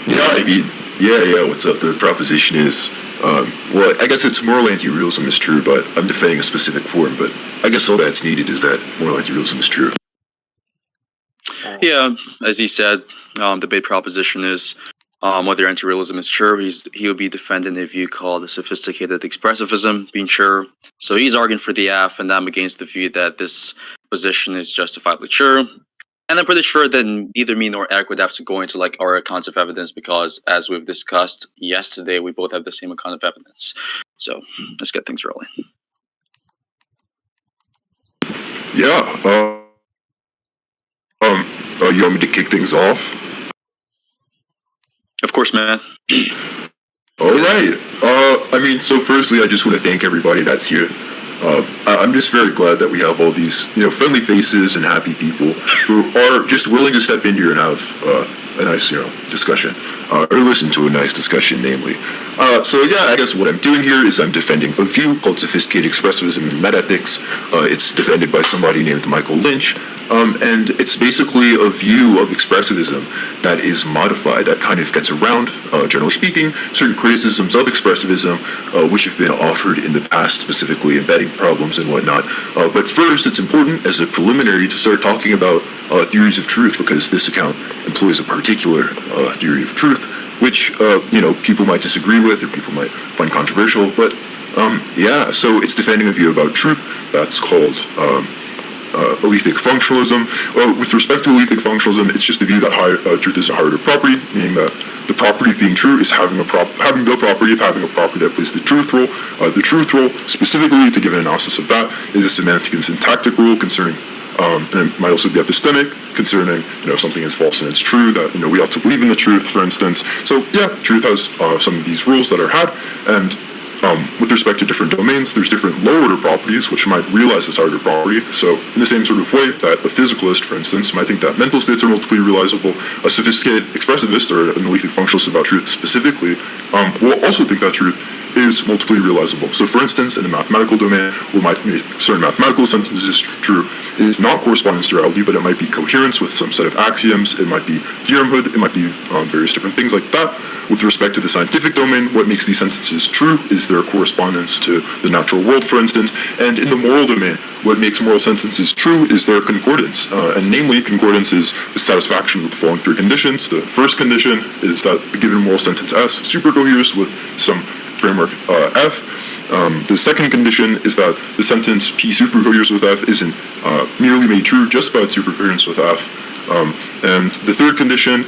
Yeah, I mean, yeah. What's up? The proposition is, well, I guess it's moral anti-realism is true, but I'm defending a specific form. But I guess all that's needed is that moral anti-realism is true. Yeah, as he said, the big proposition is whether anti-realism is true. He would be defending a view called the sophisticated expressivism being true. So he's arguing for the F, and I'm against the view that this position is justifiably true. And I'm pretty sure that neither me nor Eric would have to go into like our accounts of evidence because, as we've discussed yesterday, we both have the same account of evidence. So let's get things rolling. Yeah. You want me to kick things off? Of course, man. All right. I mean, so firstly, I just want to thank everybody that's here. I'm just very glad that we have all these, friendly faces and happy people who are just willing to step in here and have a nice, discussion, or listen to a nice discussion, namely. So yeah, I guess what I'm doing here is I'm defending a view called sophisticated expressivism and metaethics. It's defended by somebody named Michael Lynch, and it's basically a view of expressivism that is modified, that kind of gets around, generally speaking, certain criticisms of expressivism, which have been offered in the past, specifically embedding problems and whatnot. But first, it's important as a preliminary to start talking about theories of truth, because this account employs a particular theory of truth, which people might disagree with or people might find controversial. But yeah, so it's defending a view about truth that's called alethic functionalism. With respect to alethic functionalism, it's just the view that truth is a higher order property, meaning that the property of being true is having the property of having a property that plays the truth role. The truth role, specifically, to give an analysis of that, is a semantic and syntactic rule concerning, and it might also be epistemic, concerning, if something is false and it's true, that, we ought to believe in the truth, for instance. So, yeah, truth has some of these rules that are had, and with respect to different domains, there's different low-order properties which might realize this higher-order property. So in the same sort of way that a physicalist, for instance, might think that mental states are multiply realizable, a sophisticated expressivist or an alethic functionalist about truth specifically will also think that truth is multiply realizable. So for instance, in the mathematical domain, what might make certain mathematical sentences true is not correspondence to reality, but it might be coherence with some set of axioms, it might be theoremhood, it might be various different things like that. With respect to the scientific domain, what makes these sentences true is their correspondence to the natural world, for instance. And in the moral domain, what makes moral sentences true is their concordance. And namely, concordance is the satisfaction of the following three conditions. The first condition is that the given moral sentence S supercoheres with some framework F. The second condition is that the sentence P supercoheres with F isn't merely made true just by its supercoherence with F. And the third condition,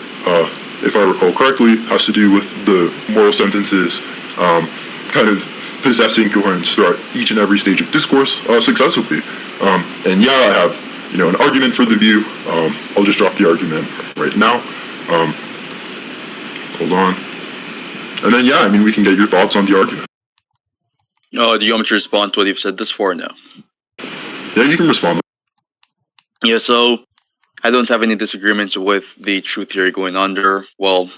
if I recall correctly, has to do with the moral sentences kind of possessing coherence throughout each and every stage of discourse successively. And yeah, I have an argument for the view. I'll just drop the argument right now. Hold on. And then yeah, we can get your thoughts on the argument. Do you want me to respond to what you've said this for or no? Yeah, you can respond. Yeah, so I don't have any disagreements with the truth theory going under. Well,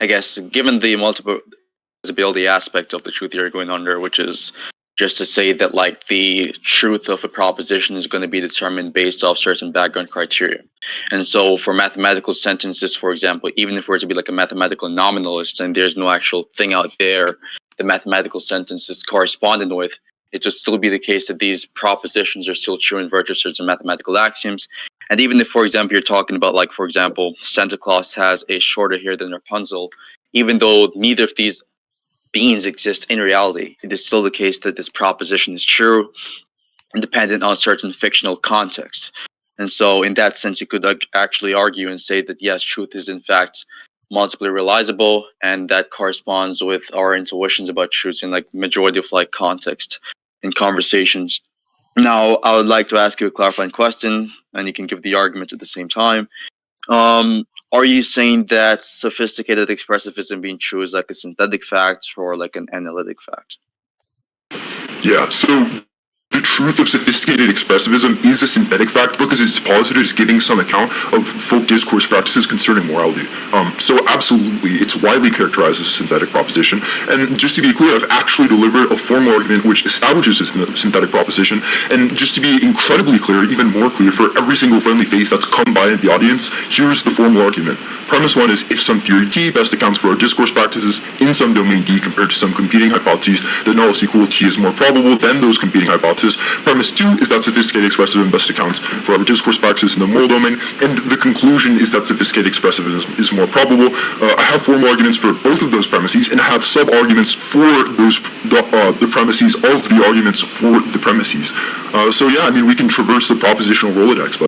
I guess given the multiple visibility aspect of the truth theory going under, which is just to say that like the truth of a proposition is going to be determined based off certain background criteria. And so for mathematical sentences, for example, even if we're to be like a mathematical nominalist and there's no actual thing out there the mathematical sentence is corresponding with, it would still be the case that these propositions are still true in virtue of certain mathematical axioms. And even if, for example, you're talking about, like, for example, Santa Claus has a shorter hair than Rapunzel, even though neither of these beings exist in reality, it is still the case that this proposition is true, dependent on certain fictional context. And so in that sense, you could actually argue and say that, yes, truth is in fact multiply realizable, and that corresponds with our intuitions about truths in like majority of like context in conversations. Now, I would like to ask you a clarifying question, and you can give the argument at the same time. Are you saying that sophisticated expressivism being true is like a synthetic fact or like an analytic fact? Yeah, so the truth of sophisticated expressivism is a synthetic fact because it's posited as giving some account of folk discourse practices concerning morality. So absolutely, it's widely characterized as a synthetic proposition. And just to be clear, I've actually delivered a formal argument which establishes this synthetic proposition. And just to be incredibly clear, even more clear for every single friendly face that's come by in the audience, here's the formal argument. premise 1 is if some theory T best accounts for our discourse practices in some domain D compared to some competing hypotheses, then null is equal T is more probable than those competing hypotheses. Premise 2 is that sophisticated expressivism best accounts for our discourse practices in the moral domain, and the conclusion is that sophisticated expressivism is more probable. I have formal arguments for both of those premises, and I have sub-arguments for those the premises of the arguments for the premises. So yeah, I mean, we can traverse the propositional Rolodex, but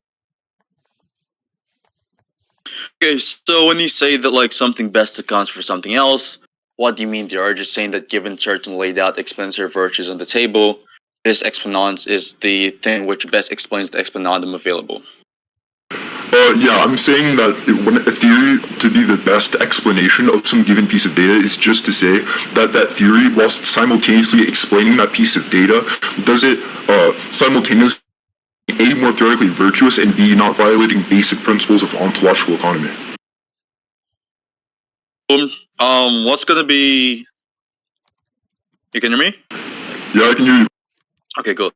Okay, so when you say that like something best accounts for something else, what do you mean there? Are you just saying that given certain laid out explanatory virtues on the table, this exponent is the thing which best explains the exponendum available? Yeah, I'm saying that when a theory to be the best explanation of some given piece of data is just to say that that theory, whilst simultaneously explaining that piece of data, does it simultaneously A, more theoretically virtuous, and B, not violating basic principles of ontological economy. What's gonna be... You can hear me? Yeah, I can hear you. Okay, good.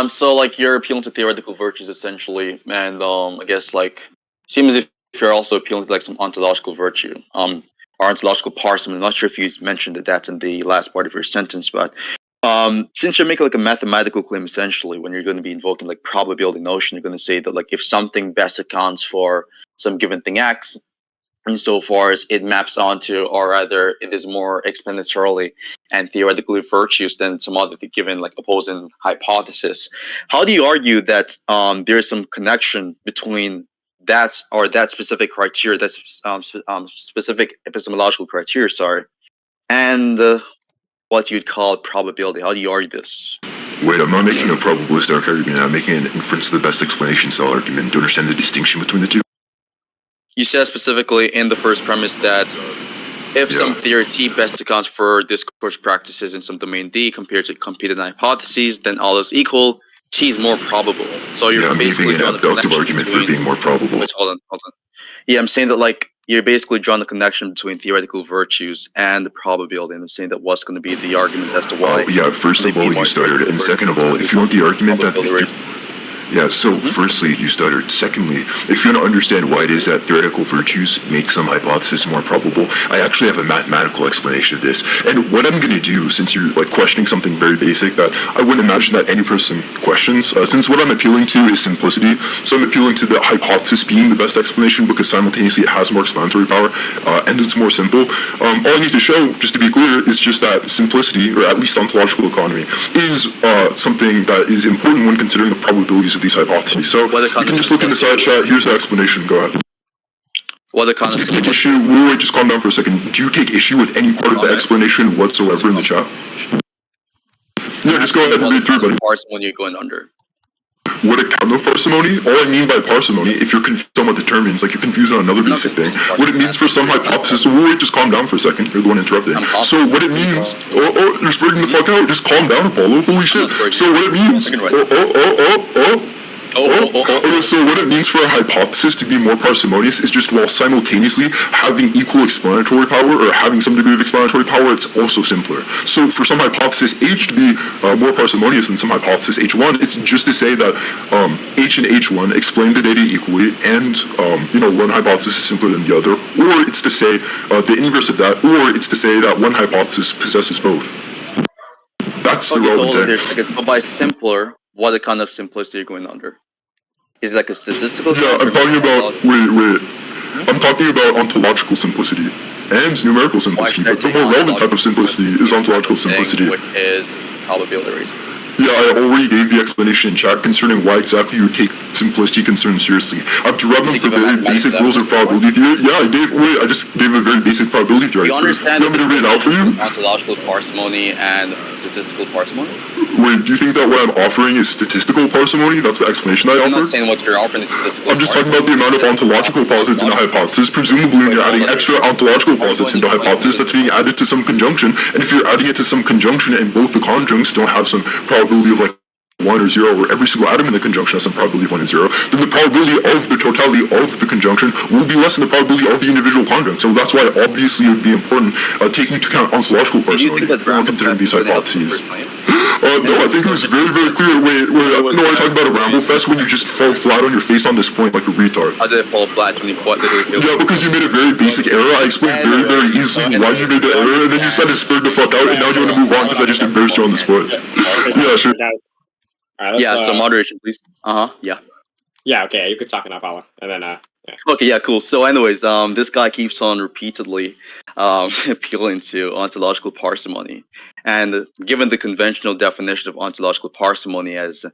So like you're appealing to theoretical virtues essentially, and I guess like seems as if you're also appealing to like some ontological virtue, or ontological parsimony. I'm not sure if you mentioned that's in the last part of your sentence, but since you're making like a mathematical claim essentially, when you're going to be invoking like probability notion, you're going to say that like if something best accounts for some given thing X, insofar as it maps onto, or rather it is more explanatorily and theoretically virtuous than some other given like opposing hypothesis. How do you argue that there is some connection between that or that specific criteria, that's specific epistemological criteria, sorry, and what you'd call probability? How do you argue this? Wait, I'm not making a probabilistic argument. I'm making an inference of the best explanation style argument. Do you understand the distinction between the two? You said specifically in the first premise that if some theory T best accounts for discourse practices in some domain D compared to competing hypotheses, then all is equal, T is more probable. So you're basically making an abductive argument for being more probable. Hold on. Yeah, I'm saying that like you're basically drawing the connection between theoretical virtues and the probability, and I'm saying that what's going to be the argument as to why. First of all, you stuttered, and second of all, if you want the argument that firstly, you stuttered. Secondly, if you want to understand why it is that theoretical virtues make some hypothesis more probable, I actually have a mathematical explanation of this. And what I'm going to do, since you're like questioning something very basic that I wouldn't imagine that any person questions, since what I'm appealing to is simplicity, so I'm appealing to the hypothesis being the best explanation because simultaneously it has more explanatory power and it's more simple. All I need to show, just to be clear, is just that simplicity, or at least ontological economy, is something that is important when considering the probabilities of these hypotheses. So you can just look in the side chat. Here's the explanation. Go ahead. What the kind do you take issue? Wait, just calm down for a second. Do you take issue with any part of the explanation whatsoever in the chat? Yeah, just go ahead and read through, buddy. Parsimony you're going under. What account of parsimony? All I mean by parsimony, if you're confused on what the term means, like you're confused on another basic thing, what it means for some hypothesis. Wait, just calm down for a second. You're the one interrupting. So what it means? You're spreading the fuck out. Just calm down, Apollo. Holy shit. So what it means? So what it means for a hypothesis to be more parsimonious is just while simultaneously having equal explanatory power or having some degree of explanatory power, it's also simpler. So for some hypothesis H to be more parsimonious than some hypothesis H1, it's just to say that H and H1 explain the data equally, and one hypothesis is simpler than the other, or it's to say the inverse of that, or it's to say that one hypothesis possesses both. That's the relevant thing. So by simpler, what the kind of simplicity you're going under? Is it like a statistical? Yeah, I'm talking about wait. I'm talking about ontological simplicity and numerical simplicity, but the more relevant type of simplicity is ontological simplicity. Which is probability reason. Yeah, I already gave the explanation in chat concerning why exactly you would take simplicity concerns seriously. I've derived them for very basic rules of probability theory. Yeah, I just gave a very basic probability theory. You understand? You want me to read it out for you? Ontological parsimony and statistical parsimony. Wait, do you think that what I'm offering is statistical parsimony? That's the explanation I offered? I'm not saying what you're offering is statistical. I'm just talking about the amount of ontological posits in a hypothesis. Presumably, when you're adding extra ontological posits into a hypothesis, that's being added to some conjunction. And if you're adding it to some conjunction and both the conjuncts don't have some probability of like 1 or 0, where every single atom in the conjunction has some probability of 1 and 0, then the probability of the totality of the conjunction will be less than the probability of the individual conjunct. So that's why obviously it would be important taking into account ontological parsimony when considering these hypotheses. No, I think it was very, very clear. Wait, no, are you talking about a ramble fest when you just fall flat on your face on this point like a retard? How did it fall flat when you quite literally killed Yeah, because you made a very basic error. I explained very, very easily why you made the error, and then you said it spurred the fuck out, and now you want to move on because I just embarrassed you on the spot. Yeah, sure. Yeah, so moderation, please. Yeah. Yeah, okay, you could talk enough, Alan. And then, yeah. Okay, yeah, cool. So, anyways, this guy keeps on repeatedly appealing to ontological parsimony, and given the conventional definition of ontological parsimony, as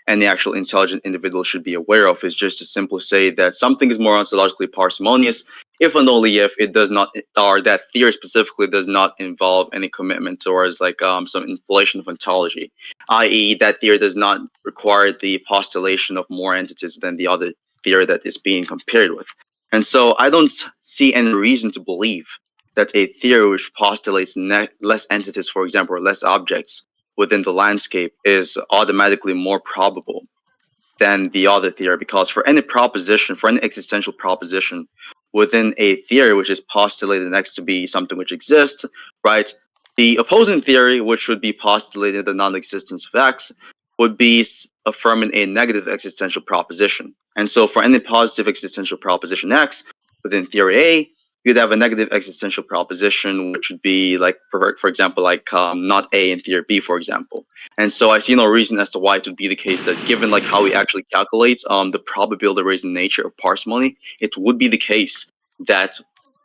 any actual intelligent individual should be aware of, is just to simply say that something is more ontologically parsimonious if and only if it does not, or that theory specifically does not involve any commitment towards like some inflation of ontology, i.e., that theory does not require the postulation of more entities than the other theory that is being compared with. And so I don't see any reason to believe that a theory which postulates less entities, for example, or less objects within the landscape is automatically more probable than the other theory, because for any proposition, for any existential proposition within a theory which is postulated next to be something which exists, right? The opposing theory, which would be postulating the non-existence of X, would be affirming a negative existential proposition. And so for any positive existential proposition X within theory A, you'd have a negative existential proposition, which would be like, for example, like not A in theory B, for example. And so I see no reason as to why it would be the case that given like how we actually calculate the probability raising nature of parsimony, it would be the case that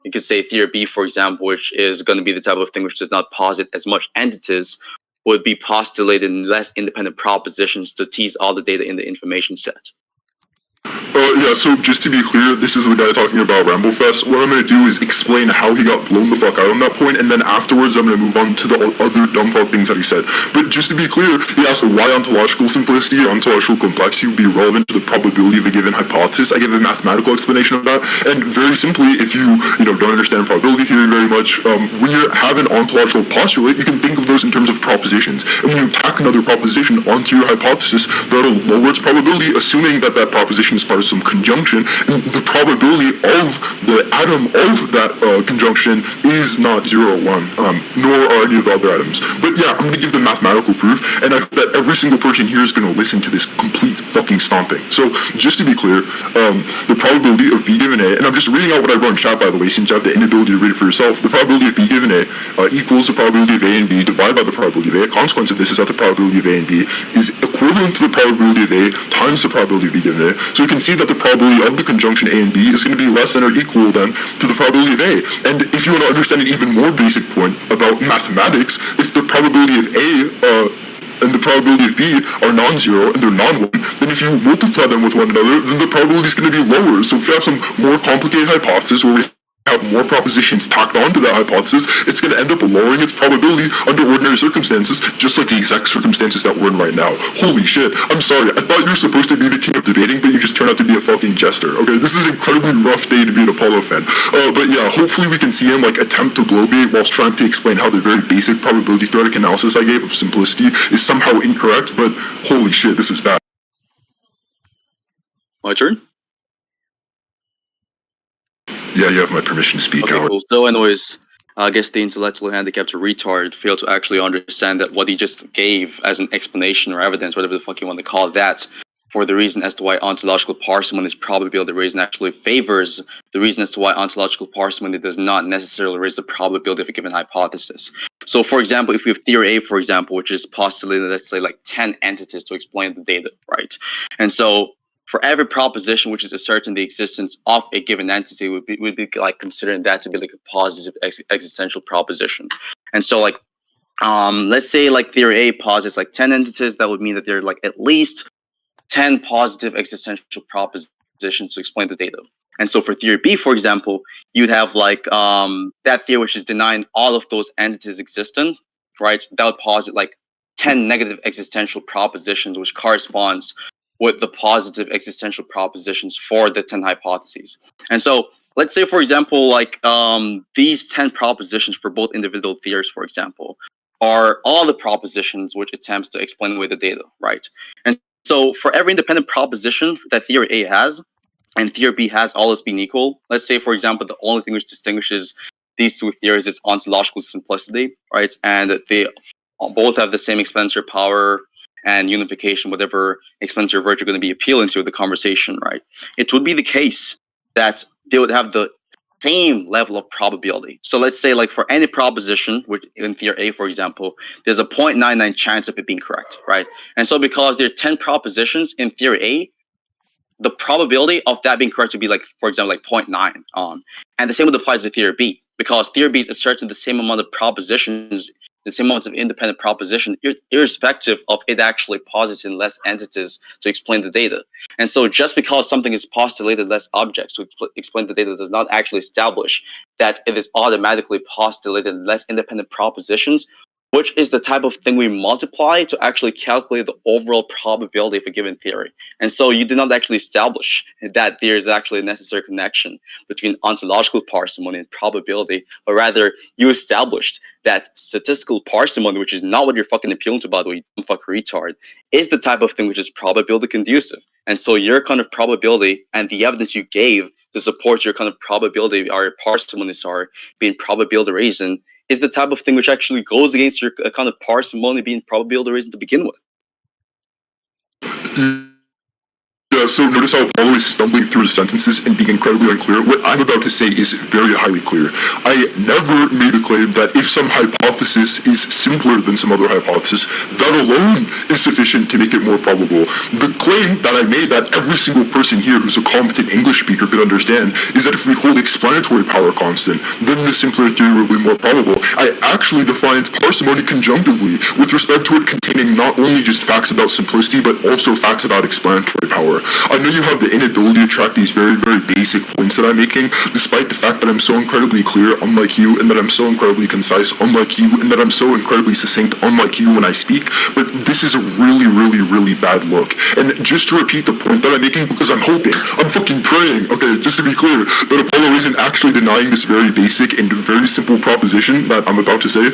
you could say theory B, for example, which is going to be the type of thing which does not posit as much entities, would be postulated in less independent propositions to tease all the data in the information set. Yeah, so just to be clear, this is the guy talking about Ramblefest. What I'm going to do is explain how he got blown the fuck out on that point, and then afterwards I'm going to move on to the other dumb fuck things that he said. But just to be clear, he asked why ontological simplicity or ontological complexity would be relevant to the probability of a given hypothesis. I gave a mathematical explanation of that, and very simply, if you don't understand probability theory very much, when you have an ontological postulate, you can think of those in terms of propositions. And when you tack another proposition onto your hypothesis, that'll lower its probability, assuming that that proposition is part of some conjunction, and the probability of the atom of that conjunction is not 0 or 1, nor are any of the other atoms. But yeah, I'm going to give the mathematical proof, and I hope that every single person here is going to listen to this complete fucking stomping. So, just to be clear, the probability of B given A, and I'm just reading out what I wrote in chat, by the way, since you have the inability to read it for yourself, the probability of B given A equals the probability of A and B divided by the probability of A. A consequence of this is that the probability of A and B is equivalent to the probability of A times the probability of B given A. So you can see that the probability of the conjunction A and B is going to be less than or equal then to the probability of A. And if you want to understand an even more basic point about mathematics, if the probability of A and the probability of B are non-zero and they're non-1, then if you multiply them with one another, then the probability is going to be lower. So if you have some more complicated hypothesis where we have more propositions tacked onto that hypothesis, it's going to end up lowering its probability under ordinary circumstances, just like the exact circumstances that we're in right now. Holy shit, I'm sorry, I thought you were supposed to be the king of debating, but you just turned out to be a fucking jester. Okay, this is an incredibly rough day to be an Apollo fan. But yeah, hopefully we can see him like attempt to bloviate whilst trying to explain how the very basic probability theoretic analysis I gave of simplicity is somehow incorrect, but holy shit, this is bad. My turn? Yeah, you have my permission to speak, Okay, Howard. cool. So anyways, I guess the intellectually handicapped retard failed to actually understand that what he just gave as an explanation or evidence, whatever the fuck you want to call that, for the reason as to why ontological parsimony is probability raising actually favors the reason as to why ontological parsimony does not necessarily raise the probability of a given hypothesis. So for example, if we have theory A, for example, which is postulated, let's say like 10 entities to explain the data, right? And so for every proposition which is asserting the existence of a given entity, would be like considering that to be like a positive existential proposition. And so like let's say like theory A posits like 10 entities, that would mean that there are like at least 10 positive existential propositions to explain the data. And so for theory B, for example, you'd have like that theory which is denying all of those entities existent, right? That would posit like 10 negative existential propositions, which corresponds with the positive existential propositions for the 10 hypotheses. And so let's say, for example, like these 10 propositions for both individual theories, for example, are all the propositions which attempts to explain away the data, right? And so for every independent proposition that theory A has and theory B has, all else being equal, let's say, for example, the only thing which distinguishes these two theories is ontological simplicity, right? And the both have the same explanatory power and unification, whatever explanatory virtue you're going to be appealing to the conversation, right? It would be the case that they would have the same level of probability. So let's say, like, for any proposition, which in theory A, for example, there's a 0.99 chance of it being correct, right? And so because there are 10 propositions in theory A, the probability of that being correct would be, like, for example, like 0.9. And the same would apply to theory B, because theory B is asserting the same amount of propositions, the same amounts of independent proposition, irrespective of it actually positing less entities to explain the data. And so just because something is postulated less objects to explain the data does not actually establish that it is automatically postulated less independent propositions, which is the type of thing we multiply to actually calculate the overall probability of a given theory. And so you do not actually establish that there is actually a necessary connection between ontological parsimony and probability, but rather you established that statistical parsimony, which is not what you're fucking appealing to, by the way, you dumb fuck retard, is the type of thing which is probability conducive. And so your kind of probability and the evidence you gave to support your kind of probability or parsimonies are being probability reason is the type of thing which actually goes against your kind of parsimony being probability reason to begin with. Yeah, so notice how Apollo is stumbling through the sentences and being incredibly unclear. What I'm about to say is very highly clear. I never made the claim that if some hypothesis is simpler than some other hypothesis, that alone is sufficient to make it more probable. The claim that I made that every single person here who's a competent English speaker could understand is that if we hold explanatory power constant, then the simpler theory will be more probable. I actually defined parsimony conjunctively with respect to it containing not only just facts about simplicity, but also facts about explanatory power. I know you have the inability to track these very, very basic points that I'm making, despite the fact that I'm so incredibly clear, unlike you, and that I'm so incredibly concise, unlike you, and that I'm so incredibly succinct, unlike you when I speak. But this is a really, really, really bad look. And just to repeat the point that I'm making, because I'm hoping, I'm fucking praying, okay, just to be clear, that Apollo isn't actually denying this very basic and very simple proposition that I'm about to say,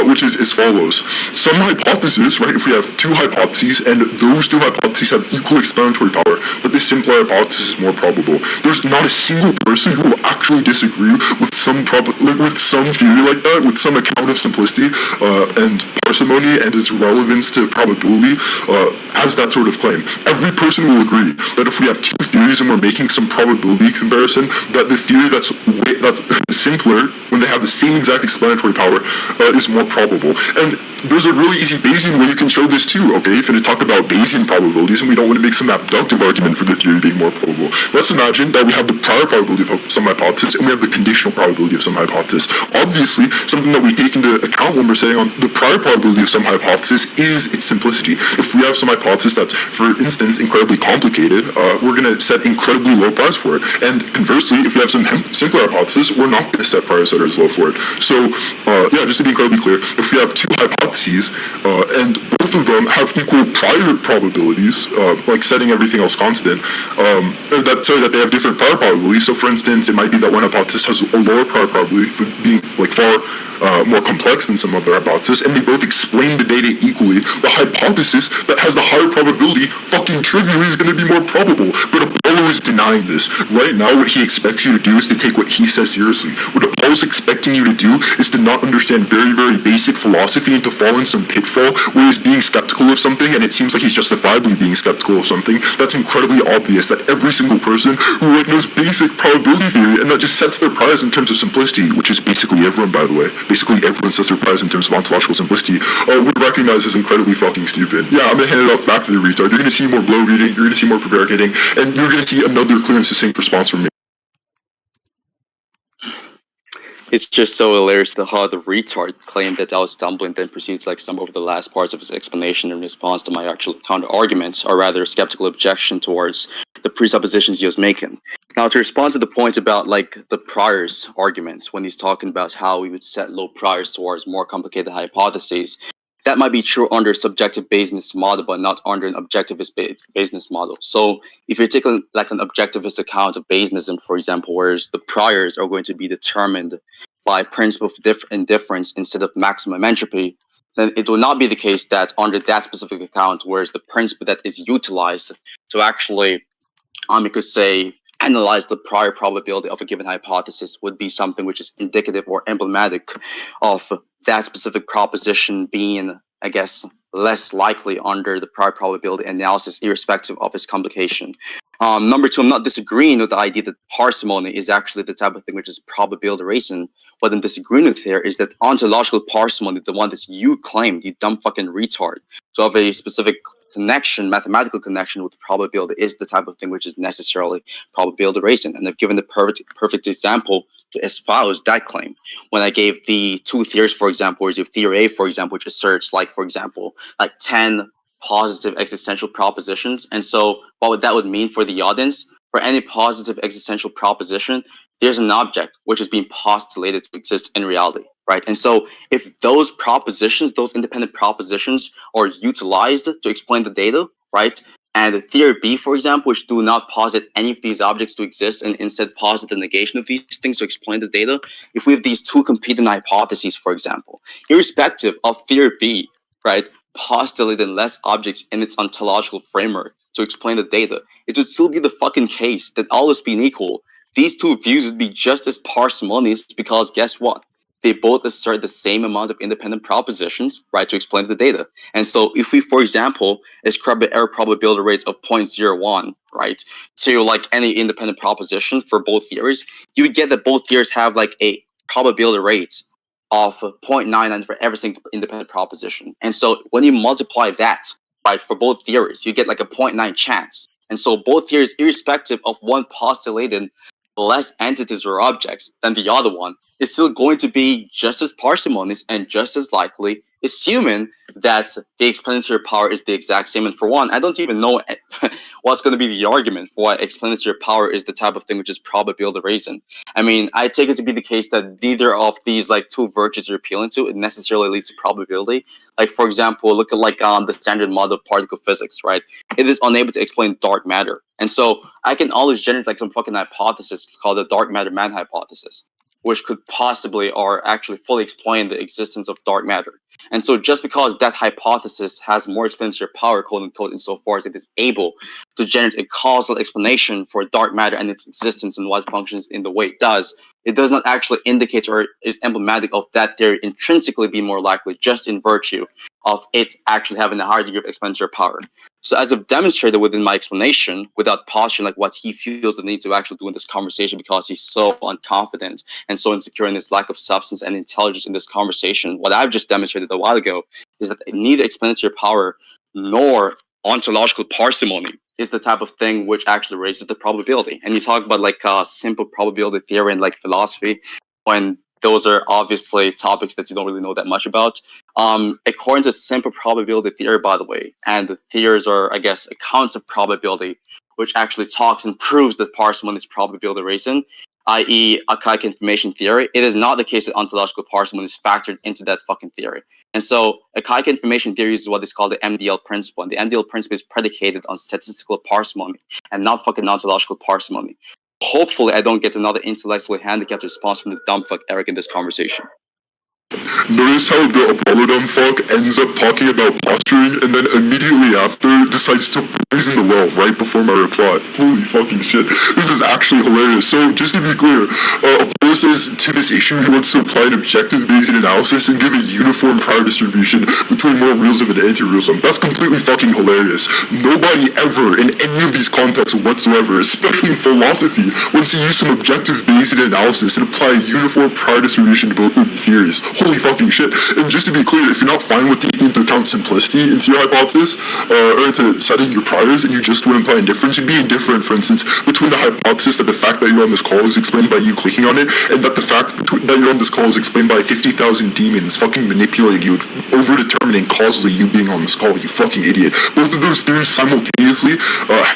which is as follows. Some hypothesis, right, if we have two hypotheses, and those two hypotheses have equal explanatory power, but this simpler hypothesis is more probable. There's not a single person who will actually disagree with some with some theory like that, with some account of simplicity and parsimony and its relevance to probability as that sort of claim. Every person will agree that if we have two theories and we're making some probability comparison, that the theory that's simpler when they have the same exact explanatory power is more probable. And there's a really easy Bayesian way you can show this too, okay? If you talk about Bayesian probabilities and we don't want to make some abductive argument for the theory being more probable, let's imagine that we have the prior probability of some hypothesis and we have the conditional probability of some hypothesis. Obviously, something that we take into account when we're saying on the prior probability of some hypothesis is its simplicity. If we have some hypothesis that's, for instance, incredibly complicated, we're going to set incredibly low price for it. And conversely, if we have some simpler hypothesis, we're not going to set prices that are as low for it. So, yeah, just to be incredibly clear, if we have two hypotheses and both of them have equal prior probabilities, like setting everything else constant, that they have different prior probabilities. So, for instance, it might be that one hypothesis has a lower prior probability for being like far more complex than some other hypothesis, and they both explain the data equally. The hypothesis that has the higher probability fucking trivially is going to be more probable. But Apollo is denying this. Right now, what he expects you to do is to take what he says seriously. What Apollo's expecting you to do is to not understand very, very basic philosophy and to fall in some pitfall where he's being skeptical of something, and it seems like he's justifiably being skeptical of something. That's incredibly obvious that every single person who like knows basic probability theory and that just sets their prize in terms of simplicity, which is basically everyone, by the way, basically everyone sets their prize in terms of ontological simplicity, would recognize as incredibly fucking stupid. Yeah, I'm gonna hand it off back to the retard. You're gonna see more blow reading, you're gonna see more prevaricating, and you're gonna see another clear and succinct response from me. It's just so hilarious how the retard claimed that I was stumbling, then proceeds to like stumble over the last parts of his explanation in response to my actual counter arguments, or rather skeptical objection towards the presuppositions he was making. Now, to respond to the point about like the priors argument, when he's talking about how we would set low priors towards more complicated hypotheses, that might be true under a subjective Bayesianist model, but not under an objectivist Bayesianist model. So if you're taking like an objectivist account of Bayesianism, for example, whereas the priors are going to be determined by principle of indifference instead of maximum entropy, then it will not be the case that under that specific account, whereas the principle that is utilized to actually, you could say, analyze the prior probability of a given hypothesis would be something which is indicative or emblematic of that specific proposition being I guess, less likely under the prior probability analysis, irrespective of its complication. Number two, I'm not disagreeing with the idea that parsimony is actually the type of thing which is probability racing. What I'm disagreeing with here is that ontological parsimony, the one that you claim, you dumb fucking retard, to have a specific connection, mathematical connection with probability, is the type of thing which is necessarily probability racing. And I've given the perfect example to espouse that claim when I gave the two theories, for example, or theory A, for example, which asserts, like, for example, like 10 positive existential propositions. And so what that would mean for the audience, for any positive existential proposition, there's an object which is being postulated to exist in reality, right? And so if those propositions, those independent propositions, are utilized to explain the data, right? And theory B, for example, which do not posit any of these objects to exist and instead posit the negation of these things to explain the data, if we have these two competing hypotheses, for example, irrespective of theory B, right, postulating less objects in its ontological framework to explain the data, it would still be the fucking case that, all else being equal, these two views would be just as parsimonious, because guess what? They both assert the same amount of independent propositions, right, to explain the data. And so if we, for example, ascribe the error probability rates of 0.01, right, to like any independent proposition for both theories, you would get that both theories have like a probability rate of 0.99 for every single independent proposition. And so when you multiply that, right, for both theories, you get like a 0.9 chance. And so both theories, irrespective of one postulated less entities or objects than the other one, is still going to be just as parsimonious and just as likely, assuming that the explanatory power is the exact same. And for one, I don't even know what's going to be the argument for why explanatory power is the type of thing which is probability racing. I mean, I take it to be the case that neither of these like two virtues you're appealing to, it necessarily leads to probability. Like, for example, look at like the standard model of particle physics, right? It is unable to explain dark matter. And so I can always generate like some fucking hypothesis called the dark matter man hypothesis, which could possibly or actually fully explain the existence of dark matter. And so just because that hypothesis has more explanatory power, quote unquote, insofar as it is able to generate a causal explanation for dark matter and its existence and why it functions in the way it does not actually indicate or is emblematic of that theory intrinsically be more likely, just in virtue of it actually having a higher degree of explanatory power. So as I've demonstrated within my explanation, without postulating like what he feels the need to actually do in this conversation, because he's so unconfident and so insecure in his lack of substance and intelligence in this conversation, what I've just demonstrated a while ago is that neither explanatory power nor ontological parsimony is the type of thing which actually raises the probability. And you talk about like simple probability theory and like philosophy, when those are obviously topics that you don't really know that much about. According to simple probability theory, by the way, and the theories are, I guess, accounts of probability, which actually talks and proves that parsimony is probability racing, i.e. archaic information theory, it is not the case that ontological parsimony is factored into that fucking theory. And so archaic information theory is what is called the MDL principle, and the MDL principle is predicated on statistical parsimony and not fucking ontological parsimony. Hopefully I don't get another intellectually handicapped response from the dumb fuck Erik in this conversation. Notice how the Apollo dumb fuck ends up talking about posturing and then immediately after decides to poison the well right before my reply. Holy fucking shit. This is actually hilarious. So, just to be clear, Apollo says to this issue he wants to apply an objective Bayesian analysis and give a uniform prior distribution between moral realism and anti-realism. That's completely fucking hilarious. Nobody ever in any of these contexts whatsoever, especially in philosophy, wants to use some objective Bayesian analysis and apply a uniform prior distribution to both of the theories. Holy fucking shit. And just to be clear, if you're not fine with taking into account simplicity into your hypothesis, or into setting your priors, and you just want to apply indifference, you'd be indifferent, for instance, between the hypothesis that the fact that you're on this call is explained by you clicking on it, and that the fact that you're on this call is explained by 50,000 demons fucking manipulating you, over-determining causally you being on this call, you fucking idiot. Both of those theories simultaneously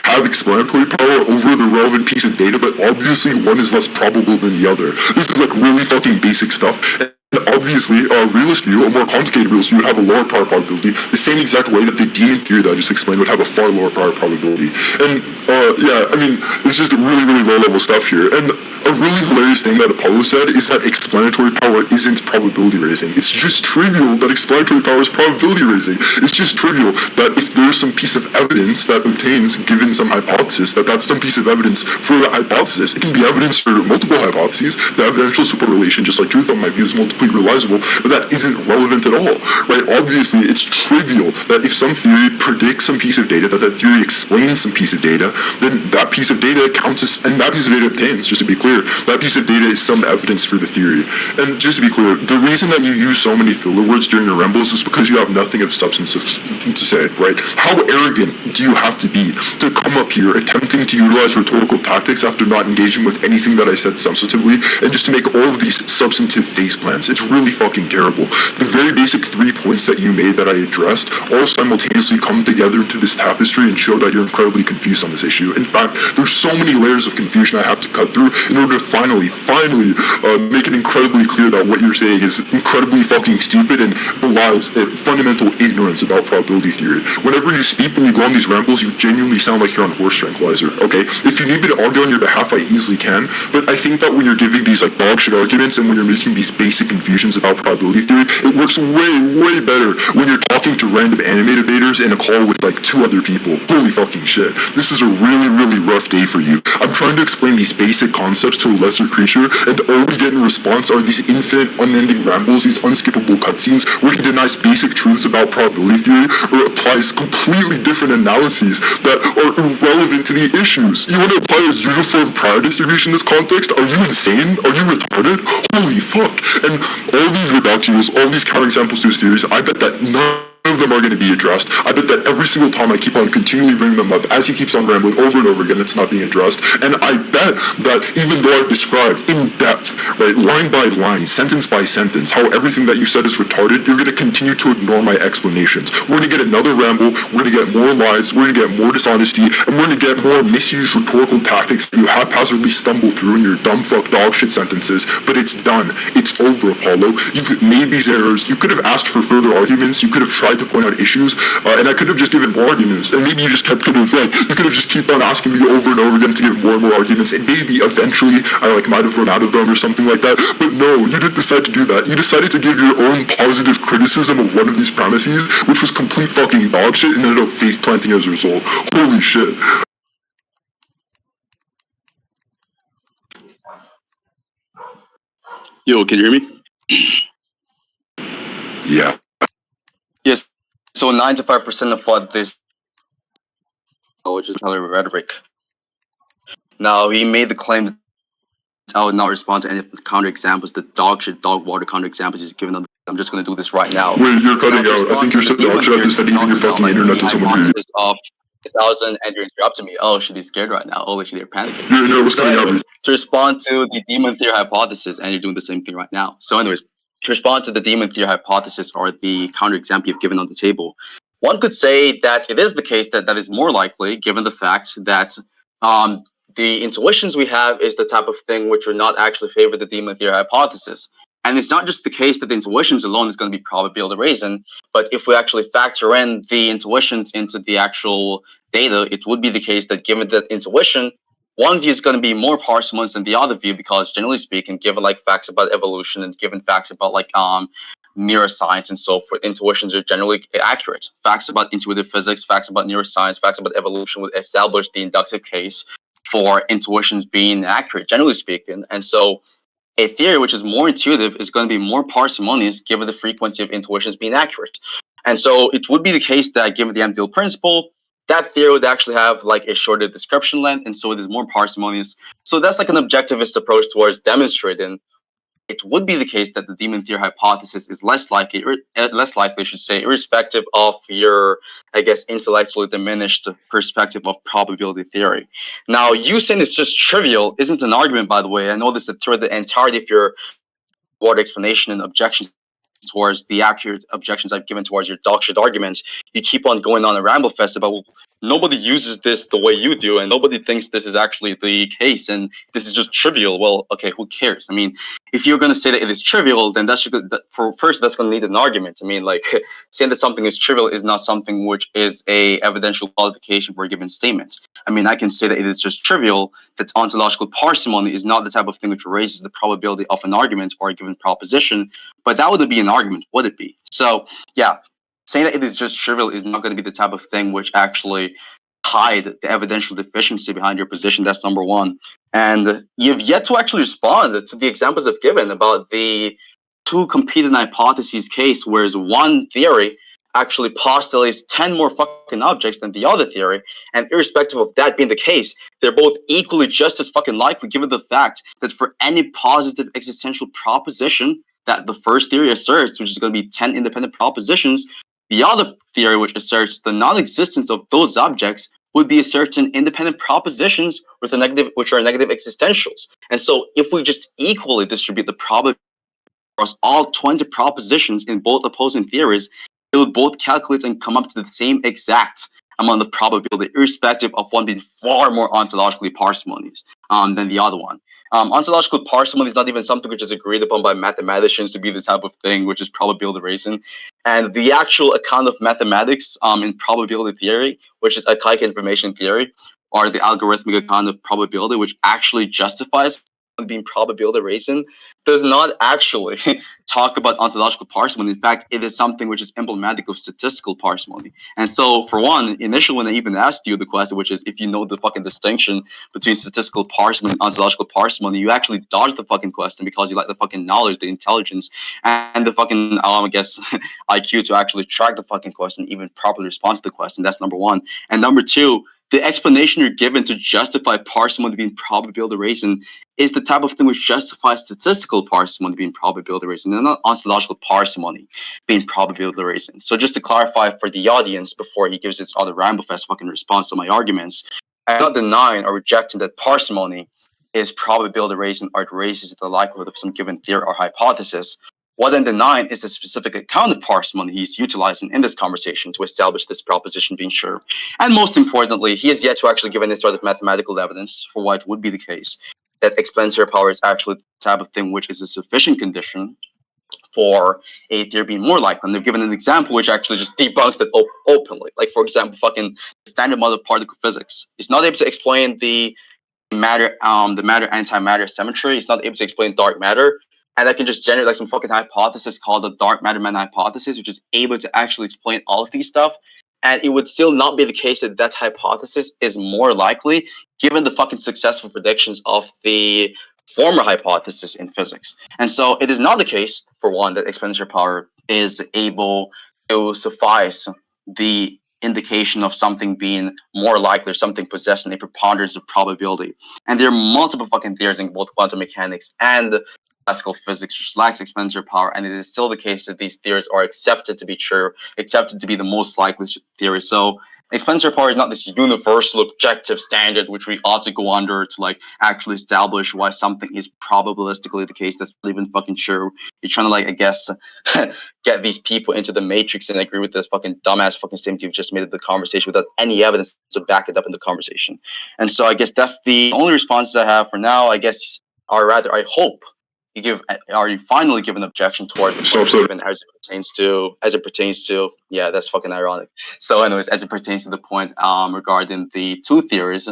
have explanatory power over the relevant piece of data, but obviously one is less probable than the other. This is like really fucking basic stuff. Obviously, a realist view, a more complicated realist view, would have a lower prior probability, the same exact way that the demon theory that I just explained would have a far lower prior probability. And, yeah, I mean, it's just really, really low-level stuff here. And a really hilarious thing that Apollo said is that explanatory power isn't probability raising. It's just trivial that explanatory power is probability raising. It's just trivial that if there's some piece of evidence that obtains given some hypothesis, that's some piece of evidence for the hypothesis. It can be evidence for multiple hypotheses. The evidential superrelation, just like truth on my view, is multiple completely realizable, but that isn't relevant at all, right? Obviously, it's trivial that if some theory predicts some piece of data, that theory explains some piece of data, then that piece of data counts as, and that piece of data obtains, just to be clear, that piece of data is some evidence for the theory. And just to be clear, the reason that you use so many filler words during your rambles is because you have nothing of substance to say, right? How arrogant do you have to be to come up here attempting to utilize rhetorical tactics after not engaging with anything that I said substantively, and just to make all of these substantive face plants? It's really fucking terrible. The very basic 3 points that you made that I addressed all simultaneously come together into this tapestry and show that you're incredibly confused on this issue. In fact, there's so many layers of confusion I have to cut through in order to finally make it incredibly clear that what you're saying is incredibly fucking stupid and belies fundamental ignorance about probability theory. Whenever you speak, when you go on these rambles, you genuinely sound like you're on horse tranquilizer, okay? If you need me to argue on your behalf, I easily can, but I think that when you're giving these like dog shit arguments and when you're making these basic confusions about probability theory, it works way better when you're talking to random anime debaters in a call with like 2 other people. Holy fucking shit. This is a really rough day for you. I'm trying to explain these basic concepts to a lesser creature, and all we get in response are these infinite, unending rambles, these unskippable cutscenes where he denies basic truths about probability theory or applies completely different analyses that are irrelevant to the issues. You want to apply a uniform prior distribution in this context? Are you insane? Are you retarded? Holy fuck. And all these reductions, all these counterexamples to his theories, I bet that none of them are going to be addressed. I bet that every single time I keep on continually bringing them up, as he keeps on rambling over and over again, it's not being addressed. And I bet that even though I've described in depth, right, line by line, sentence by sentence, how everything that you said is retarded, you're going to continue to ignore my explanations. We're going to get another ramble, we're going to get more lies, we're going to get more dishonesty, and we're going to get more misused rhetorical tactics that you haphazardly stumble through in your dumb fuck dog shit sentences. But it's done. It's over, Apollo. You've made these errors. You could have asked for further arguments. You could have tried to point out issues, and I could have just given more arguments, and maybe you just kept you could have just keep on asking me over and over again to give more and more arguments, and maybe eventually I might have run out of them or something like that. But no, you didn't decide to do that. You decided to give your own positive criticism of one of these premises, which was complete fucking dog shit, and ended up face planting as a result. Holy shit. Yo, can you hear me? Yeah. Yes. So 95% of what this, which is rhetoric. Now, he made the claim that I would not respond to any of the counterexamples, the dog shit, dog water counterexamples he's given. I'm just going to do this right now. Wait, you're cutting out. I think you're so dog shit to sending even your fucking internet to someone here. Of 1,000 and you're interrupting me. Oh, shit, he's scared right now. Holy shit, they're panicking. No, what's cutting out? To respond to the demon theory hypothesis, and you're doing the same thing right now. So anyways, to respond to the demon theory hypothesis or the counterexample you've given on the table, one could say that it is the case that is more likely, given the fact that the intuitions we have is the type of thing which would not actually favor the demon theory hypothesis. And it's not just the case that the intuitions alone is going to be probability reason, but if we actually factor in the intuitions into the actual data, it would be the case that given that intuition, one view is going to be more parsimonious than the other view, because generally speaking, given like facts about evolution and given facts about like neuroscience and so forth, intuitions are generally accurate. Facts about intuitive physics, facts about neuroscience, facts about evolution would establish the inductive case for intuitions being accurate, generally speaking. And so a theory which is more intuitive is going to be more parsimonious given the frequency of intuitions being accurate. And so it would be the case that given the empty principle, that theory would actually have like a shorter description length, and so it is more parsimonious. So that's like an objectivist approach towards demonstrating. It would be the case that the demon theory hypothesis is less likely, I should say, irrespective of your, I guess, intellectually diminished perspective of probability theory. Now, you saying it's just trivial isn't an argument, by the way. I know this is through the entirety of your word explanation and objections towards the accurate objections I've given towards your dog shit argument. You keep on going on a ramble fest about, well, nobody uses this the way you do, and nobody thinks this is actually the case, and this is just trivial. Well, okay, who cares? I mean, if you're going to say that it is trivial, then that's going to need an argument. I mean, like, saying that something is trivial is not something which is a evidential qualification for a given statement. I mean, I can say that it is just trivial, that ontological parsimony is not the type of thing which raises the probability of an argument or a given proposition, but that would be an argument, would it be? So, yeah, saying that it is just trivial is not going to be the type of thing which actually hide the evidential deficiency behind your position. That's number one. And you've yet to actually respond to the examples I've given about the two competing hypotheses case, whereas one theory actually postulates 10 more fucking objects than the other theory, and irrespective of that being the case, they're both equally just as fucking likely, given the fact that for any positive existential proposition that the first theory asserts, which is going to be 10 independent propositions, the other theory, which asserts the non-existence of those objects, would be asserting independent propositions with a negative, which are negative existentials. And so if we just equally distribute the probability across all 20 propositions in both opposing theories, it would both calculate and come up to the same exact amount of probability, irrespective of one being far more ontologically parsimonious than the other one. Ontological parsimony is not even something which is agreed upon by mathematicians to be the type of thing which is probability raising. And the actual account of mathematics in probability theory, which is archaic information theory, or the algorithmic account of probability, which actually justifies being probability raising, does not actually talk about ontological parsimony. In fact, it is something which is emblematic of statistical parsimony. And so, for one, initially when I even asked you the question, which is if you know the fucking distinction between statistical parsimony and ontological parsimony, you actually dodged the fucking question because you lack the fucking knowledge, the intelligence, and the fucking, I guess, IQ to actually track the fucking question, even properly respond to the question. That's number one. And number two, the explanation you're given to justify parsimony being probability raising is the type of thing which justifies statistical parsimony being probability raising, and not ontological parsimony being probability raising. So just to clarify for the audience before he gives his other ramble-fest fucking response to my arguments, I'm not denying or rejecting that parsimony is probability raising or it raises the likelihood of some given theory or hypothesis. What I'm denying is the specific account of parsimony he's utilizing in this conversation to establish this proposition being true. And most importantly, he has yet to actually give any sort of mathematical evidence for why it would be the case that explanatory power is actually the type of thing which is a sufficient condition for a theory being more likely. And they've given an example which actually just debunks that openly. Like, for example, fucking standard model of particle physics. It's not able to explain the matter antimatter symmetry. It's not able to explain dark matter. And I can just generate like some fucking hypothesis called the dark matter man hypothesis, which is able to actually explain all of these stuff. And it would still not be the case that that hypothesis is more likely, given the fucking successful predictions of the former hypothesis in physics. And so it is not the case, for one, that explanatory power is able to suffice the indication of something being more likely or something possessing a preponderance of probability. And there are multiple fucking theories in both quantum mechanics and classical physics which lacks explanatory power, and it is still the case that these theories are accepted to be true, accepted to be the most likely theory. So explanatory power is not this universal objective standard which we ought to go under to like actually establish why something is probabilistically the case. That's not even fucking true. You're trying to like, I guess, get these people into the matrix and agree with this fucking dumbass fucking statement you've just made of the conversation without any evidence to back it up in the conversation. And so I guess that's the only responses I have for now. I guess, or rather, I hope you finally give an objection towards the point given as it pertains to yeah, that's fucking ironic. So anyways, as it pertains to the point regarding the two theories,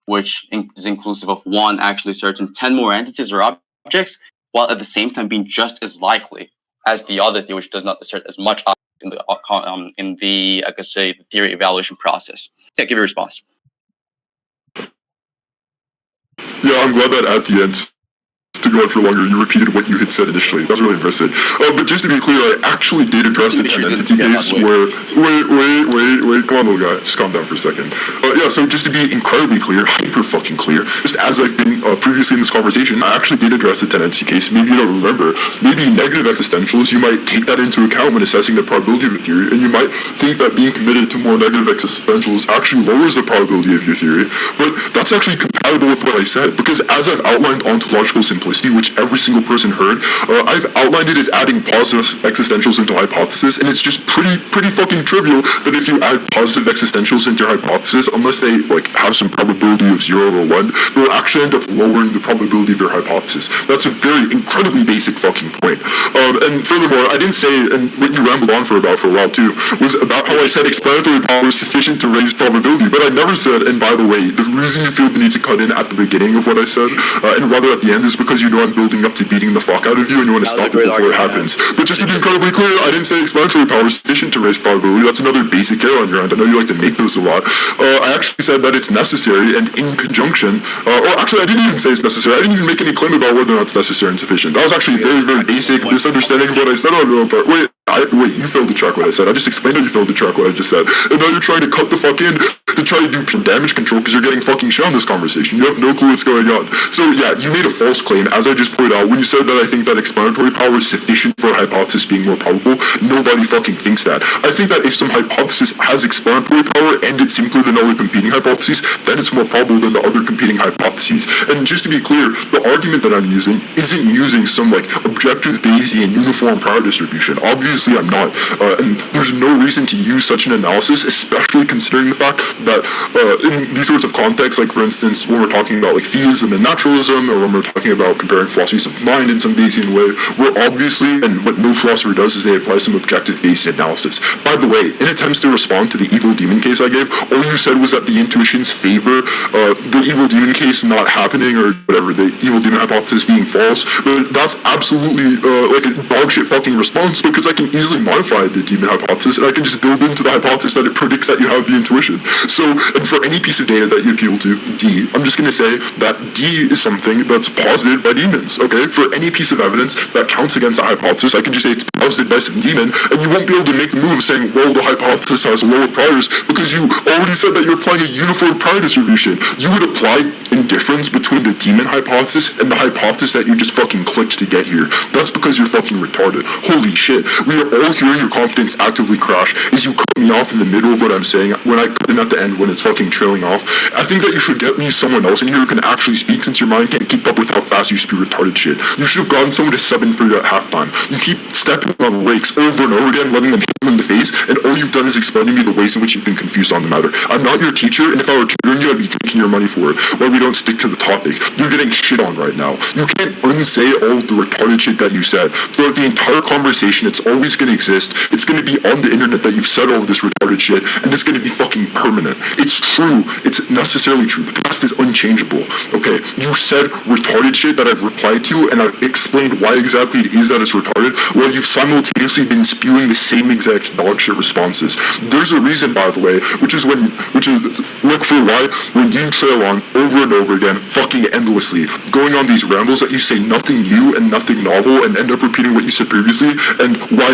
which is inclusive of one actually certain 10 more entities or objects, while at the same time being just as likely as the other theory, which does not assert as much in the I could say the theory evaluation process. Yeah, give your response. Yeah, I'm glad that at the end, to go on for longer, you repeated what you had said initially. That was really impressive. But just to be clear, I actually did address the 10 entity case where... Wait, come on, little guy. Just calm down for a second. Yeah, so just to be incredibly clear, hyper fucking clear, just as I've been previously in this conversation, I actually did address the 10 entity case. Maybe you don't remember. Maybe negative existentials, you might take that into account when assessing the probability of a theory, and you might think that being committed to more negative existentials actually lowers the probability of your theory. But that's actually compatible with what I said, because as I've outlined ontological simplicity, which every single person heard, I've outlined it as adding positive existentials into hypothesis, and it's just pretty fucking trivial that if you add positive existentials into your hypothesis, unless they like have some probability of 0 or 1, they'll actually end up lowering the probability of your hypothesis. That's a very incredibly basic fucking point. And furthermore, I didn't say, and what you rambled on for a while too, was about how I said explanatory power is sufficient to raise probability, but I never said, and by the way, the reason you feel the need to cut in at the beginning of what I said, and rather at the end, is because you know I'm building up to beating the fuck out of you and you want to That was a stop it great before it argument, happens. But just to be incredibly clear, I didn't say explanatory power is sufficient to raise probability. That's another basic error on your end. I know you like to make those a lot. I actually said that it's necessary and in conjunction, or actually I didn't even say it's necessary. I didn't even make any claim about whether or not it's necessary and sufficient. That was actually a very, very basic misunderstanding of what I said on your own part. Wait, you failed to track what I said. I just explained how you failed to track what I just said. And now you're trying to cut the fuck in to try to do damage control because you're getting fucking shit on this conversation. You have no clue what's going on. So yeah, you made a false claim, as I just pointed out, when you said that I think that explanatory power is sufficient for a hypothesis being more probable. Nobody fucking thinks that. I think that if some hypothesis has explanatory power and it's simpler than other competing hypotheses, then it's more probable than the other competing hypotheses. And just to be clear, the argument that I'm using isn't using some like objective Bayesian uniform power distribution. Obviously I'm not, and there's no reason to use such an analysis, especially considering the fact that in these sorts of contexts, like for instance when we're talking about like theism and naturalism, or when we're talking about comparing philosophies of mind in some Bayesian way, we're obviously, and what no philosopher does is they apply some objective Bayesian analysis. By the way, in attempts to respond to the evil demon case I gave, all you said was that the intuitions favor the evil demon case not happening, or whatever, the evil demon hypothesis being false. But that's absolutely like a dog shit fucking response, because I can easily modify the demon hypothesis and I can just build into the hypothesis that it predicts that you have the intuition. So, and for any piece of data that you appeal to, D, I'm just going to say that D is something that's posited by demons, okay? For any piece of evidence that counts against a hypothesis, I can just say it's posited by some demon, and you won't be able to make the move saying, well, the hypothesis has lower priors, because you already said that you're applying a uniform prior distribution. You would apply indifference between the demon hypothesis and the hypothesis that you just fucking clicked to get here. That's because you're fucking retarded. Holy shit. We are all hearing your confidence actively crash as you cut me off in the middle of what I'm saying when I cut in at the end when it's fucking trailing off. I think that you should get me someone else in here who can actually speak, since your mind can't keep up with how fast you spew retarded shit. You should have gotten someone to sub in for you at halftime. You keep stepping on rakes over and over again, letting them hit you in the face, and all you've done is explain to me the ways in which you've been confused on the matter. I'm not your teacher, and if I were tutoring you, I'd be taking your money for it. Why we don't stick to the topic. You're getting shit on right now. You can't unsay all of the retarded shit that you said. Throughout the entire conversation, it's always going to exist. It's going to be on the internet that you've said all of this retarded shit, and it's going to be fucking permanent. It's true. It's necessarily true. The past is unchangeable. Okay, you said retarded shit that I've replied to, and I've explained why exactly it is that it's retarded, while you've simultaneously been spewing the same exact dog shit responses. There's a reason, by the way, which is look for why when you trail on over and over again, fucking endlessly, going on these rambles that you say nothing new and nothing novel and end up repeating what you said previously, and why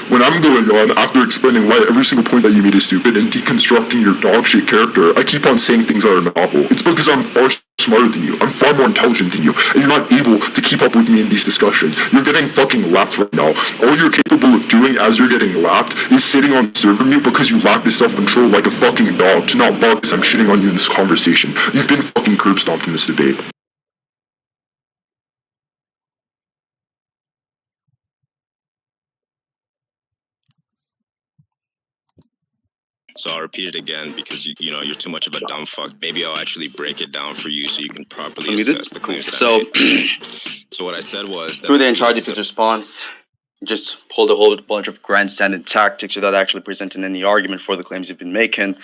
when I'm going on after explaining why every single point that you made is stupid and deconstructing your dog shit character, I keep on saying things that are novel. It's because I'm far smarter than you. I'm far more intelligent than you, and you're not able to keep up with me in these discussions. You're getting fucking lapped right now. All you're capable of doing as you're getting lapped is sitting on server mute because you lack the self-control like a fucking dog to not bark as I'm shitting on you in this conversation. You've been fucking curb stomped in this debate. So I'll repeat it again because you know you're too much of a dumb fuck. Maybe I'll actually break it down for you so you can properly assess the claims that I made. So what I said was that through the entirety of his response, just pulled a whole bunch of grandstanding tactics without actually presenting any argument for the claims you've been making.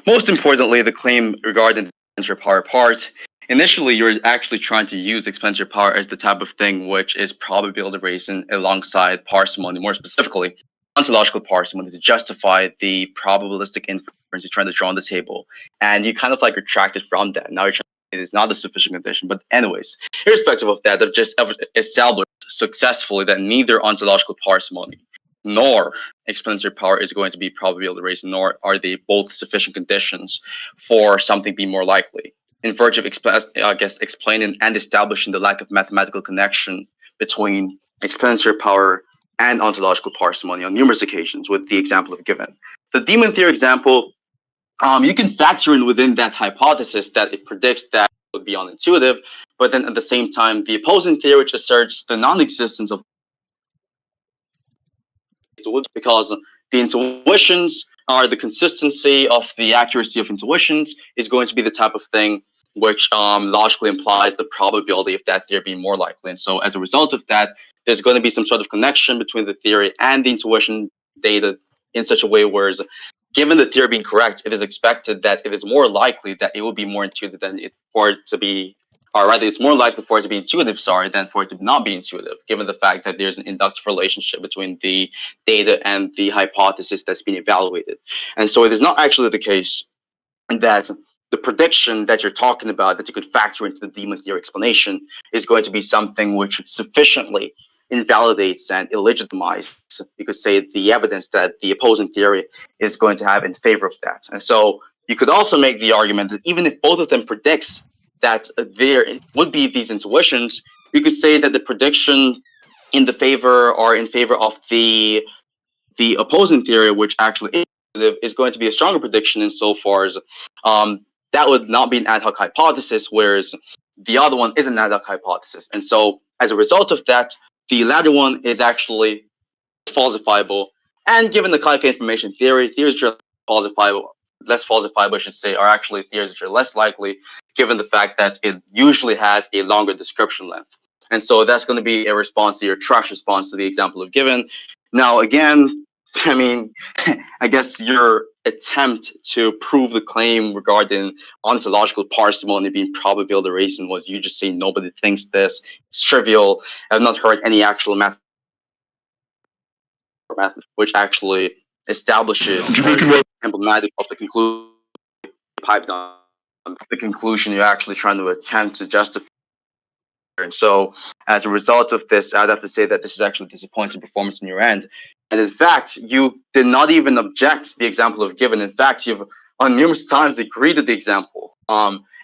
Most importantly, the claim regarding the explanatory power part. Initially, you're actually trying to use explanatory power as the type of thing which is probability raising alongside parsimony, more specifically ontological parsimony, to justify the probabilistic inference you're trying to draw on the table. And you kind of like retracted from that. Now you're trying to say it's not a sufficient condition. But anyways, irrespective of that, they've just established successfully that neither ontological parsimony nor explanatory power is going to be probability raising, nor are they both sufficient conditions for something being more likely. In virtue of, explaining and establishing the lack of mathematical connection between explanatory power and ontological parsimony on numerous occasions, with the example I've given. The demon theory example, you can factor in within that hypothesis that it predicts that it would be unintuitive, but then at the same time, the opposing theory, which asserts the non-existence of because the intuitions are the consistency of the accuracy of intuitions is going to be the type of thing which logically implies the probability of that theory being more likely. And so as a result of that, there's going to be some sort of connection between the theory and the intuition data in such a way whereas given the theory being correct, it is expected that it is more likely that it will be more intuitive than for it to be, or rather, it's more likely for it to be intuitive, than for it to not be intuitive, given the fact that there's an inductive relationship between the data and the hypothesis that's being evaluated. And so it is not actually the case that the prediction that you're talking about, that you could factor into the demon theory explanation, is going to be something which sufficiently invalidates and illegitimizes, you could say, the evidence that the opposing theory is going to have in favor of that. And so you could also make the argument that even if both of them predicts that there would be these intuitions, you could say that the prediction in favor of the opposing theory, which actually is going to be a stronger prediction insofar as that would not be an ad hoc hypothesis, whereas the other one is an ad hoc hypothesis. And so as a result of that, the latter one is actually falsifiable. And given the Kaika information theory, theories which are less falsifiable, I should say, are actually theories which are less likely, given the fact that it usually has a longer description length. And so that's going to be a response to your trash response to the example of given. Now, again, I mean, I guess your attempt to prove the claim regarding ontological parsimony being probability reason was you just saying nobody thinks this. It's trivial. I've not heard any actual math which actually establishes emblematic of the conclusion piped on the conclusion you're actually trying to attempt to justify. And so as a result of this, I'd have to say that this is actually disappointing performance on your end. And in fact, you did not even object to the example of given. In fact, you've on numerous times agreed to the example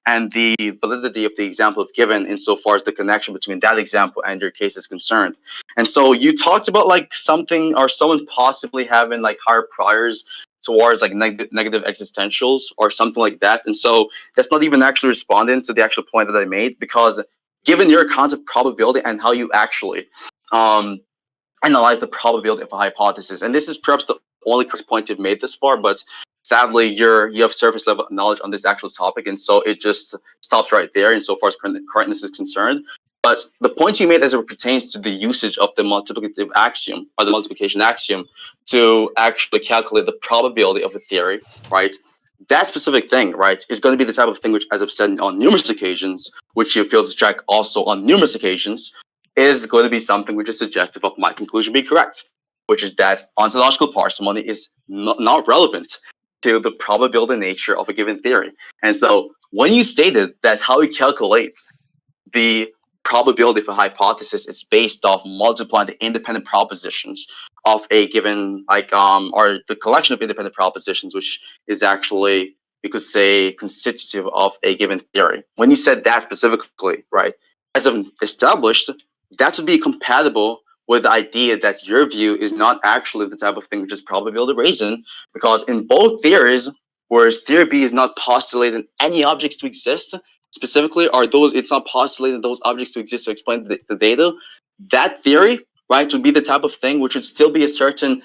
and the validity of the example of given insofar as the connection between that example and your case is concerned. And so you talked about like something or someone possibly having like higher priors towards like negative existentials or something like that. And so that's not even actually responding to the actual point that I made, because given your account of probability and how you actually analyze the probability of a hypothesis, and this is perhaps the only point you've made this far, but sadly you have surface level knowledge on this actual topic, and so it just stops right there insofar as correctness is concerned. But the point you made as it pertains to the usage of the multiplicative axiom or the multiplication axiom to actually calculate the probability of a theory, right? That specific thing, right, is going to be the type of thing which, as I've said on numerous occasions, which you failed to check also on numerous occasions, is going to be something which is suggestive of my conclusion being correct, which is that ontological parsimony is not relevant to the probability nature of a given theory. And so when you stated that how you calculate the probability for hypothesis is based off multiplying the independent propositions of a given, like, or the collection of independent propositions, which is actually, you could say, constitutive of a given theory. When you said that specifically, right, as I've established, that would be compatible with the idea that your view is not actually the type of thing which is probability reason, because in both theories, whereas theory B is not postulating any objects to exist, specifically are those, it's not postulating those objects to exist to explain the data, that theory, right, would be the type of thing which would still be a certain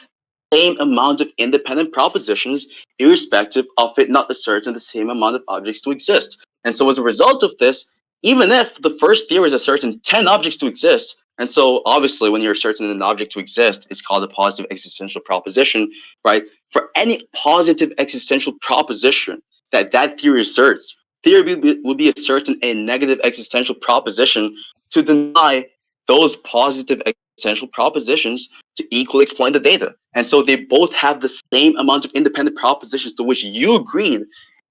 same amount of independent propositions, irrespective of it not asserting the same amount of objects to exist. And so as a result of this, even if the first theory is asserting 10 objects to exist, and so obviously when you're asserting an object to exist, it's called a positive existential proposition, right? For any positive existential proposition that theory asserts, theory would be asserting a negative existential proposition to deny those positive existential propositions to equally explain the data. And so they both have the same amount of independent propositions to which you agreed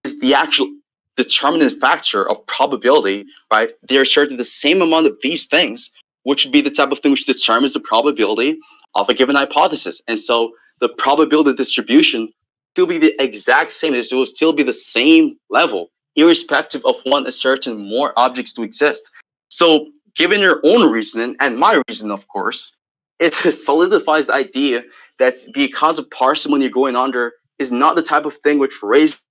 is the actual determinant factor of probability, right? They're asserting the same amount of these things, which would be the type of thing which determines the probability of a given hypothesis. And so the probability distribution still be the exact same. It will still be the same level, irrespective of one asserting more objects to exist. So given your own reasoning and my reason, of course, it solidifies the idea that the account of parsimony you're going under is not the type of thing which raises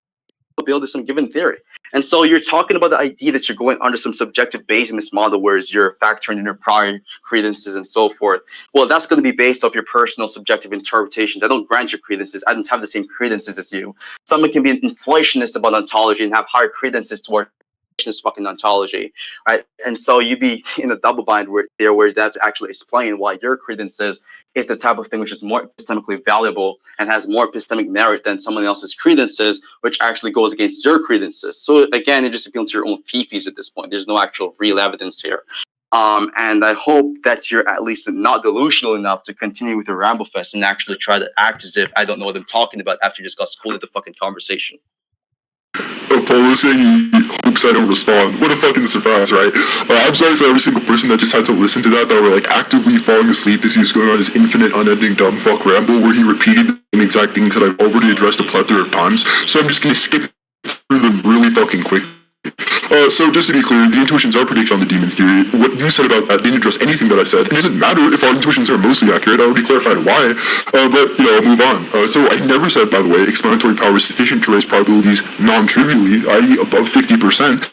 probability of some given theory. And so you're talking about the idea that you're going under some subjective base in this model, whereas you're factoring in your prior credences and so forth. Well, that's going to be based off your personal subjective interpretations. I don't grant your credences. I don't have the same credences as you. Someone can be an inflationist about ontology and have higher credences toward is fucking ontology, right? And so you be in a double bind where that's actually explain why your credences is the type of thing which is more epistemically valuable and has more epistemic merit than someone else's credences, which actually goes against your credences. So again, it just appeals to your own fifis at this point. There's no actual real evidence here. And I hope that you're at least not delusional enough to continue with your ramble fest and actually try to act as if I don't know what I'm talking about after you just got schooled at the fucking conversation. Apollo saying he hopes I don't respond. What a fucking surprise, right? I'm sorry for every single person that just had to listen to that were like actively falling asleep as he was going on his infinite, unending dumb fuck ramble where he repeated the same exact things that I've already addressed a plethora of times. So I'm just gonna skip through them really fucking quick. So just to be clear, the intuitions are predicted on the demon theory. What you said about that didn't address anything that I said. It doesn't matter if our intuitions are mostly accurate. I already clarified why. But, I'll move on. So I never said, by the way, explanatory power is sufficient to raise probabilities non-trivially, i.e. above 50%.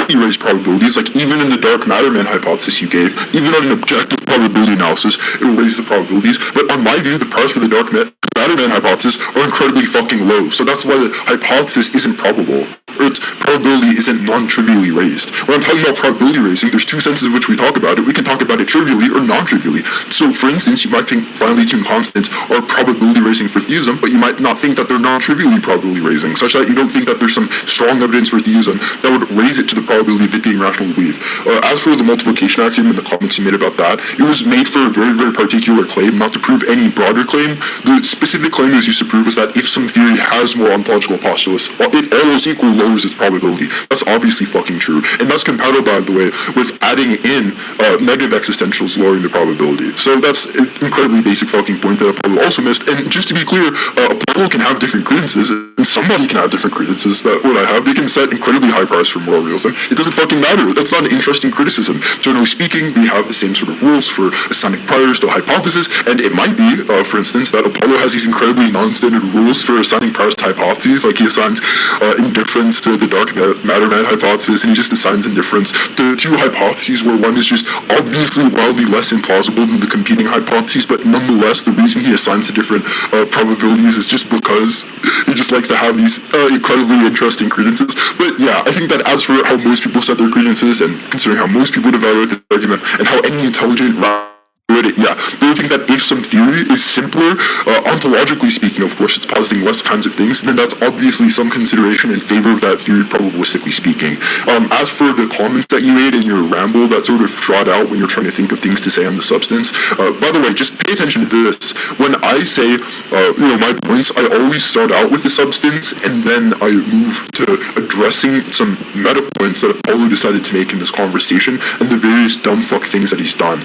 You raise probabilities, like even in the dark matter man hypothesis you gave, even on an objective probability analysis, it will raise the probabilities. But on my view, the priors for the dark matter man hypothesis are incredibly fucking low. So that's why the hypothesis isn't probable. Or its probability isn't non-trivially raised. When I'm talking about probability raising, there's two senses in which we talk about it. We can talk about it trivially or non-trivially. So for instance, you might think finely tuned constants are probability raising for theism, but you might not think that they're non-trivially probability raising, such that you don't think that there's some strong evidence for theism that would raise it to the probability of it being rational to believe. As for the multiplication axiom and the comments you made about that, it was made for a very, very particular claim, not to prove any broader claim. The specific claim it was used to prove was that if some theory has more ontological postulates, it all else equal lowers its probability. That's obviously fucking true. And that's compatible, by the way, with adding in negative existentials lowering the probability. So that's an incredibly basic fucking point that Apollo also missed. And just to be clear, Apollo can have different credences, and somebody can have different credences that what I have. They can set incredibly high priors for moral realism. It doesn't fucking matter. That's not an interesting criticism. Generally speaking, we have the same sort of rules for assigning priors to a hypothesis, and it might be, for instance, that Apollo has these incredibly non-standard rules for assigning priors to hypotheses, like he assigns indifference to the dark matter man hypothesis, and he just assigns indifference to two hypotheses where one is just obviously wildly less implausible than the competing hypotheses, but nonetheless, the reason he assigns to different probabilities is just because he just likes to have these incredibly interesting credences. But yeah, I think that as for how most people set their credences, and considering how most people evaluate the argument, and how any intelligent they think that if some theory is simpler, ontologically speaking, of course, it's positing less kinds of things, then that's obviously some consideration in favor of that theory, probabilistically speaking. As for the comments that you made in your ramble that sort of trot out when you're trying to think of things to say on the substance, by the way, just pay attention to this. When I say, my points, I always start out with the substance, and then I move to addressing some meta points that Apollo decided to make in this conversation, and the various dumb fuck things that he's done.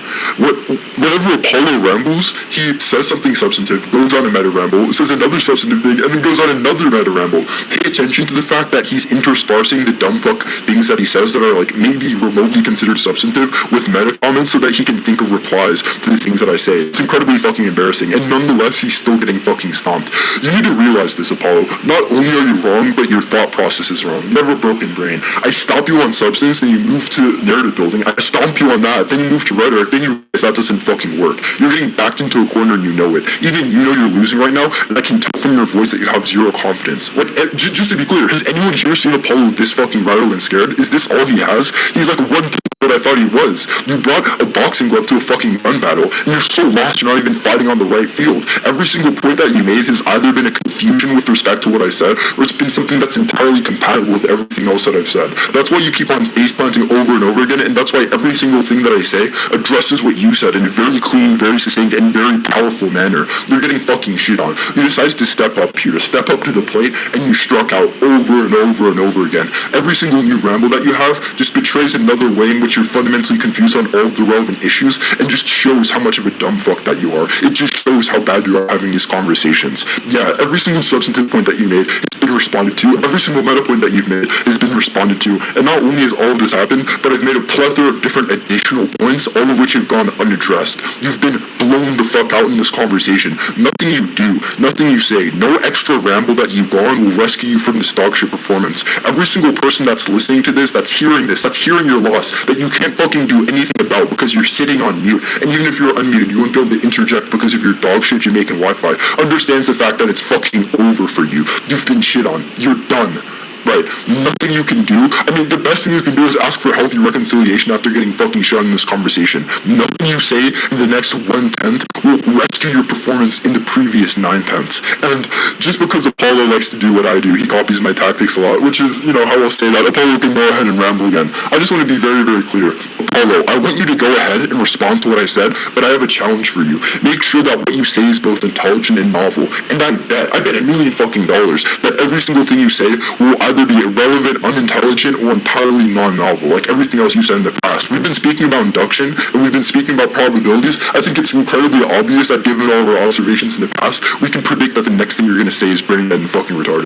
Whenever Apollo rambles, he says something substantive, goes on a meta ramble, says another substantive thing, and then goes on another meta ramble. Pay attention to the fact that he's intersparsing the dumb fuck things that he says that are like maybe remotely considered substantive with meta comments so that he can think of replies to the things that I say. It's incredibly fucking embarrassing, and nonetheless, he's still getting fucking stomped. You need to realize this, Apollo. Not only are you wrong, but your thought process is wrong. You have a broken brain. I stop you on substance, then you move to narrative building. I stomp you on that, then you move to rhetoric, then you realize that doesn't fucking work. You're getting backed into a corner and you know it. Even you know you're losing right now, and I can tell from your voice that you have zero confidence. Just to be clear, has anyone here seen Apollo this fucking rattled and scared? Is this all he has? He's like one thing what I thought he was. You brought a boxing glove to a fucking gun battle, and you're so lost you're not even fighting on the right field. Every single point that you made has either been a confusion with respect to what I said, or it's been something that's entirely compatible with everything else that I've said. That's why you keep on face planting over and over again, and that's why every single thing that I say addresses what you said in a very clean, very succinct, and very powerful manner. You're getting fucking shit on. You decided to step up here, to step up to the plate, and you struck out over and over and over again. Every single new ramble that you have just betrays another way in which you're fundamentally confused on all of the relevant issues, and just shows how much of a dumb fuck that you are. It just shows how bad you are having these conversations. Yeah, every single substantive point that you made has been responded to. Every single meta point that you've made has been responded to. And not only has all of this happened, but I've made a plethora of different additional points, all of which have gone unaddressed. You've been blown the fuck out in this conversation. Nothing you do, nothing you say, no extra ramble that you go on will rescue you from this dog shit performance. Every single person that's listening to this, that's hearing your loss, that you can't fucking do anything about because you're sitting on mute, and even if you're unmuted, you won't be able to interject because of your dog shit Jamaican Wi-Fi, understands the fact that it's fucking over for you. You've been shit on. You're done. Right. Nothing you can do. I mean, the best thing you can do is ask for healthy reconciliation after getting fucking shot in this conversation. Nothing you say in the next 1/10 will rescue your performance in the previous 9/10. And just because Apollo likes to do what I do, he copies my tactics a lot, which is, you know, how I'll say that. Apollo can go ahead and ramble again. I just want to be very, very clear. Apollo, I want you to go ahead and respond to what I said, but I have a challenge for you. Make sure that what you say is both intelligent and novel. And I bet $1 million fucking that every single thing you say will either be irrelevant, unintelligent, or entirely non-novel, like everything else you said in the past. We've been speaking about induction, and we've been speaking about probabilities. I think it's incredibly obvious that given all of our observations in the past, we can predict that the next thing you're going to say is brain dead and fucking retarded.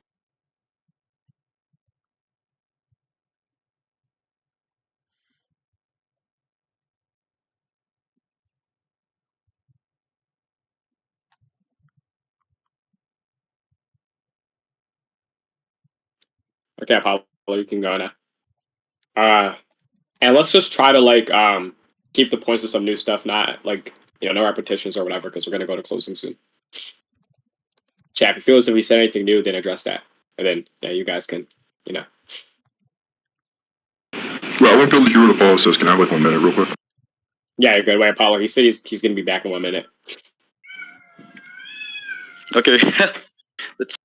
Okay, Apollo, you can go now. And let's just try to like keep the points to some new stuff, not like no repetitions or whatever, because we're gonna go to closing soon. Chat, if you feel as if we said anything new, then address that, and then you guys can Well, I won't be able to hear what Apollo says. Can I have like 1 minute real quick? Yeah, you're good. Wait, Apollo. He said he's gonna be back in 1 minute. Okay. Let's.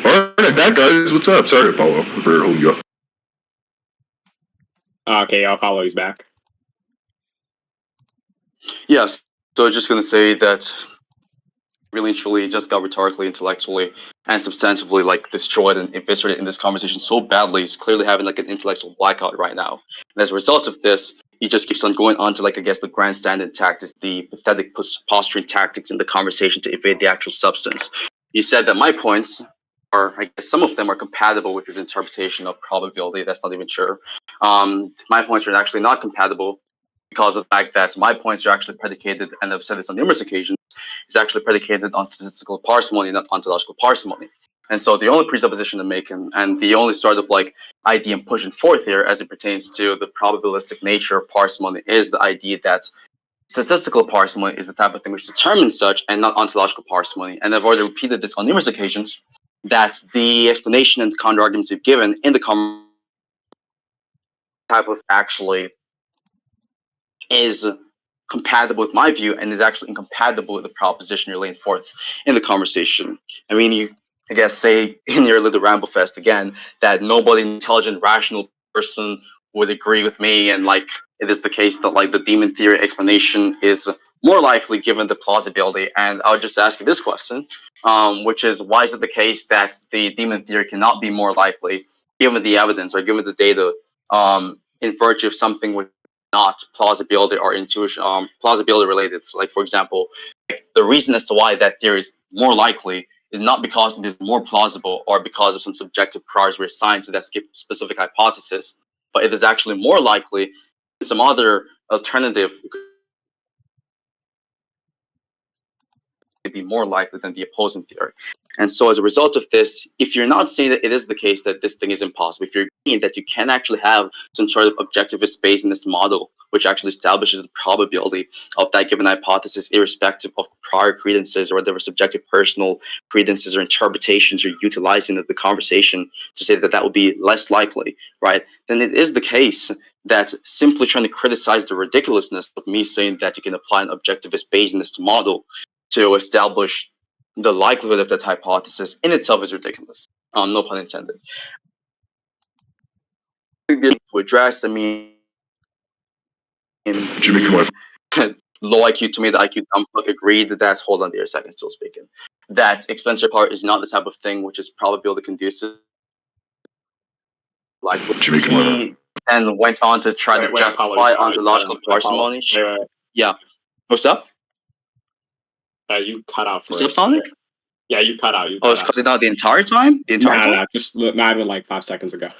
Alright, that guys, what's up? Sorry, Apollo, for holding you up. Okay, Apollo, he's back. Yes. So I was just going to say that really and truly just got rhetorically, intellectually, and substantively like destroyed and eviscerated in this conversation so badly. He's clearly having like an intellectual blackout right now. And as a result of this, he just keeps on going on to like, I guess, the grandstanding tactics, the pathetic posturing tactics in the conversation to evade the actual substance. He said that my points are, I guess some of them are compatible with his interpretation of probability. That's not even true. My points are actually not compatible because of the fact that my points are actually predicated, and I've said this on numerous occasions, is actually predicated on statistical parsimony, not ontological parsimony. And so the only presupposition I'm making, and the only sort of like idea I'm pushing forth here as it pertains to the probabilistic nature of parsimony is the idea that statistical parsimony is the type of thing which determines such and not ontological parsimony. And I've already repeated this on numerous occasions, that the explanation and the counter arguments you've given in the type of actually is compatible with my view and is actually incompatible with the proposition you're laying forth in the conversation. I mean, you, I guess, say in your little ramble fest again that nobody intelligent, rational person would agree with me, and like it is the case that like the demon theory explanation is more likely given the plausibility. And I would just ask you this question, which is, why is it the case that the demon theory cannot be more likely given the evidence or given the data in virtue of something which not plausibility or intuition, plausibility related? So like, for example, the reason as to why that theory is more likely is not because it is more plausible or because of some subjective priors we assigned to that specific hypothesis, but it is actually more likely some other alternative be more likely than the opposing theory. And so as a result of this, if you're not saying that it is the case that this thing is impossible, if you're agreeing that you can actually have some sort of objectivist Bayesianist model which actually establishes the probability of that given hypothesis irrespective of prior credences or whatever subjective personal credences or interpretations you're utilizing of the conversation to say that that would be less likely, right? Then it is the case that simply trying to criticize the ridiculousness of me saying that you can apply an objectivist Bayesianist model to establish the likelihood of that hypothesis in itself is ridiculous. No pun intended. To address, I mean, Jimmy, come on. low IQ to me, the IQ dumb fuck agreed that, hold on there a second, still speaking, that explanatory part is not the type of thing which is probability conducive. Like Jimmy, come on. and went on to try to justify ontological parsimony. Yeah. What's up? You cut out for What's up, Sonic? Yeah, you cut out. It's cutting out the entire time? The entire time? No, just not even like 5 seconds ago.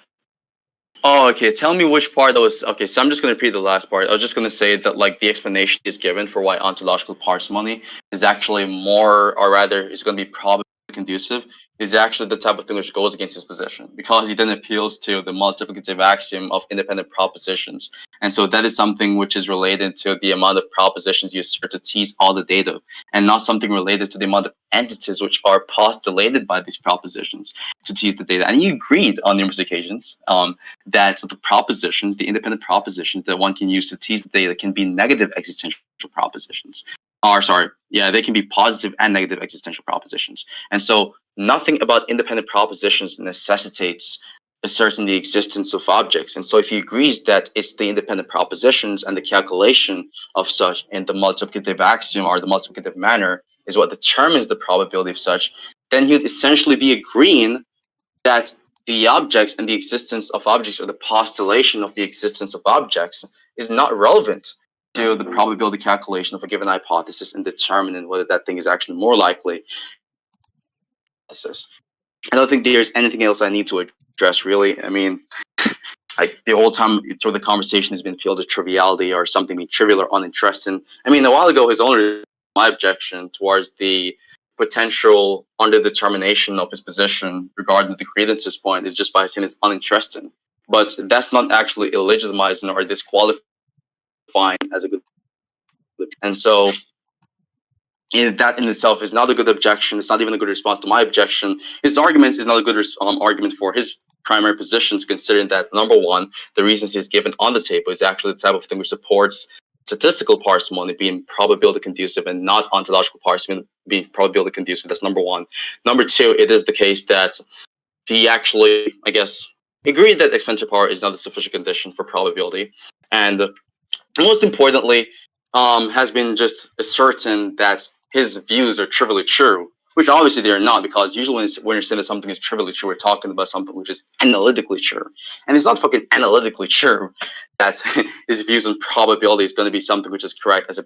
Oh, okay. Tell me which part that was. Okay, so I'm just going to repeat the last part. I was just going to say that, like, the explanation is given for why ontological parsimony is actually more, or rather, is going to be probably conducive is actually the type of thing which goes against his position, because he then appeals to the multiplicative axiom of independent propositions. And so that is something which is related to the amount of propositions you assert to tease all the data, and not something related to the amount of entities which are postulated by these propositions to tease the data. And he agreed on numerous occasions that the propositions, the independent propositions that one can use to tease the data, can be negative existential propositions. They can be positive and negative existential propositions. And so nothing about independent propositions necessitates asserting the existence of objects. And so if he agrees that it's the independent propositions and the calculation of such in the multiplicative axiom or the multiplicative manner is what determines the probability of such, then he'd essentially be agreeing that the objects and the existence of objects, or the postulation of the existence of objects, is not relevant to the probability calculation of a given hypothesis and determining whether that thing is actually more likely. I don't think there's anything else I need to address, really. I mean, the whole time through the conversation has been appealed to triviality or something being trivial or uninteresting. I mean, a while ago, his only my objection towards the potential underdetermination of his position regarding the credences point is just by saying it's uninteresting. But that's not actually illegitimizing or disqualifying as a good. And so that in itself is not a good objection. It's not even a good response to my objection. His argument is not a good argument for his primary positions, considering that, number one, the reasons he's given on the table is actually the type of thing which supports statistical parsimony being probability conducive and not ontological parsimony being probability conducive. That's number one. Number two, it is the case that he actually, I guess, agreed that explanatory power is not a sufficient condition for probability. And most importantly, has been just asserting that his views are trivially true, which obviously they're not, because usually when you're saying that something is trivially true, we're talking about something which is analytically true. And it's not fucking analytically true that his views on probability is going to be something which is correct as a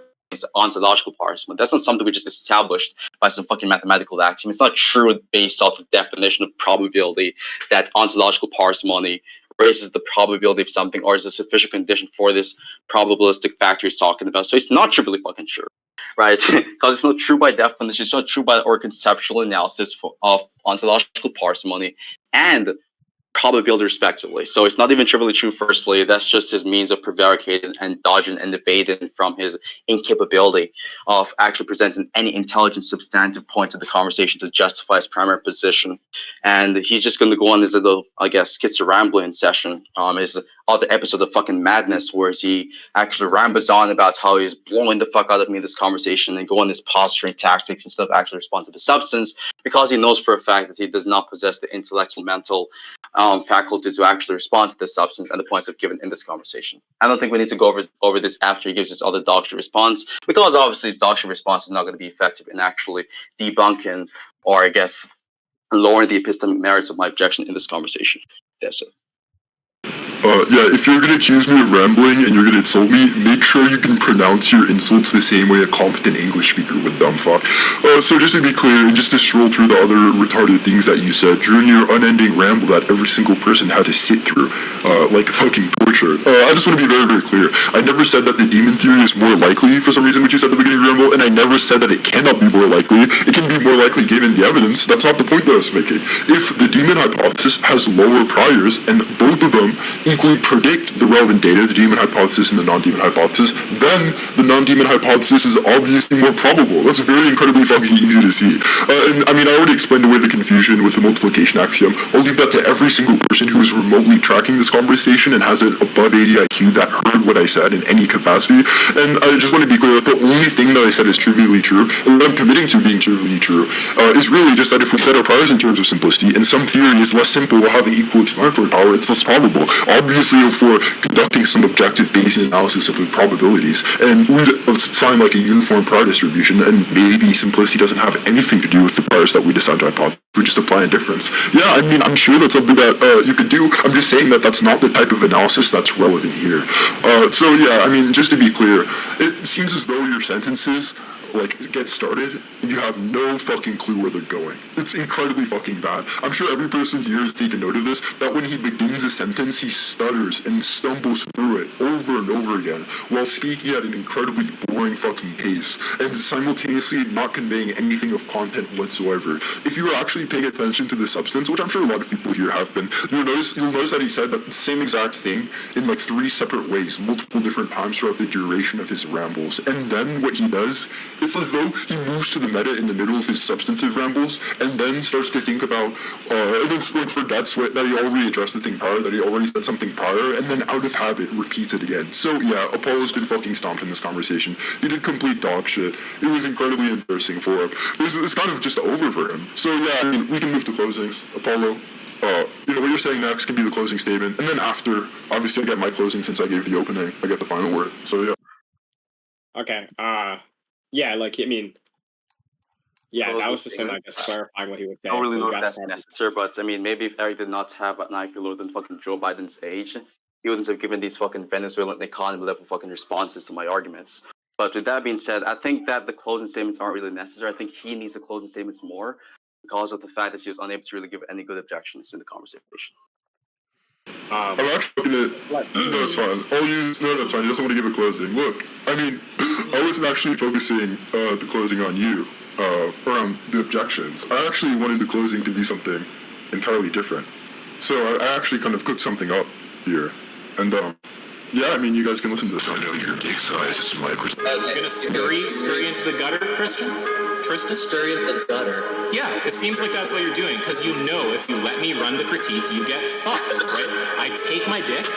ontological parsimony. That's not something which is established by some fucking mathematical axiom. It's not true based off the definition of probability that ontological parsimony raises the probability of something or is a sufficient condition for this probabilistic factor he's talking about. So it's not trivially fucking true, right? Because it's not true by definition, it's not true by or conceptual analysis of ontological parsimony and probability respectively. So it's not even trivially true, firstly. That's just his means of prevaricating and dodging and evading from his incapability of actually presenting any intelligent substantive points of the conversation to justify his primary position. And he's just going to go on this little, I guess, schizorambling session, his other episode of fucking madness, where he actually rambles on about how he's blowing the fuck out of me in this conversation and go on his posturing tactics instead of actually respond to the substance, because he knows for a fact that he does not possess the intellectual mental faculty to actually respond to the substance and the points I've given in this conversation. I don't think we need to go over this after he gives his other doctrine response, because obviously his doctrine response is not going to be effective in actually debunking or, I guess, lowering the epistemic merits of my objection in this conversation. That's it. If you're going to accuse me of rambling and you're going to insult me, make sure you can pronounce your insults the same way a competent English speaker would, dumb fuck. So just to be clear, and just to stroll through the other retarded things that you said, during your unending ramble that every single person had to sit through, like fucking torture, I just want to be very, very clear. I never said that the demon theory is more likely for some reason, which you said at the beginning of your ramble, and I never said that it cannot be more likely. It can be more likely given the evidence. That's not the point that I was making. If the demon hypothesis has lower priors, and both of them equally predict the relevant data, the demon hypothesis and the non-demon hypothesis, then the non-demon hypothesis is obviously more probable. That's very incredibly fucking easy to see. And I mean, I already explained away the confusion with the multiplication axiom. I'll leave that to every single person who is remotely tracking this conversation and has an above 80 IQ that heard what I said in any capacity. And I just want to be clear that the only thing that I said is trivially true, and what I'm committing to being trivially true, is really just that if we set our priors in terms of simplicity, and some theory is less simple will have an equal explanatory power, it's less probable. Obviously, for conducting some objective based analysis of the probabilities, and would sound like a uniform prior distribution, and maybe simplicity doesn't have anything to do with the priors that we decide to hypothesize. We just apply a difference. Yeah, I mean, I'm sure that's something that you could do. I'm just saying that that's not the type of analysis that's relevant here. So yeah, I mean, just to be clear, it seems as though your sentences get started, and you have no fucking clue where they're going. It's incredibly fucking bad. I'm sure every person here has taken note of this, that when he begins a sentence, he stutters and stumbles through it over and over again, while speaking at an incredibly boring fucking pace, and simultaneously not conveying anything of content whatsoever. If you are actually paying attention to the substance, which I'm sure a lot of people here have been, you'll notice that he said that the same exact thing in like 3 separate ways, multiple different times throughout the duration of his rambles. And then what he does, it's as though he moves to the meta in the middle of his substantive rambles, and then starts to think about, and it's like forgets that he already addressed the thing prior, that he already said something prior, and then out of habit repeats it again. So yeah, Apollo's been fucking stomped in this conversation. He did complete dog shit. It was incredibly embarrassing for him. It's kind of just over for him. So yeah, I mean, we can move to closings. Apollo, what you're saying next can be the closing statement, and then after, obviously I get my closing since I gave the opening. I get the final word. So yeah. Okay. Yeah, like, I mean, yeah, that was just him, like, just clarifying what he was saying. I don't really So know if that's necessary, but I mean, maybe if Eric did not have an IQ lower than fucking Joe Biden's age, he wouldn't have given these fucking Venezuelan economy level fucking responses to my arguments. But with that being said, I think that the closing statements aren't really necessary. I think he needs the closing statements more because of the fact that he was unable to really give any good objections in the conversation. I'm actually looking at. No, it's fine. No, that's fine. He doesn't want to give a closing. Look, I mean, I wasn't actually focusing the closing on you, or on the objections. I actually wanted the closing to be something entirely different. So I actually kind of cooked something up here, and yeah, I mean, you guys can listen to this. I know your dick size is microscopic. You're gonna scurry into the gutter, Tristan, scurry into the gutter. Yeah, it seems like that's what you're doing, because you know if you let me run the critique, you get fucked, right? I take my dick,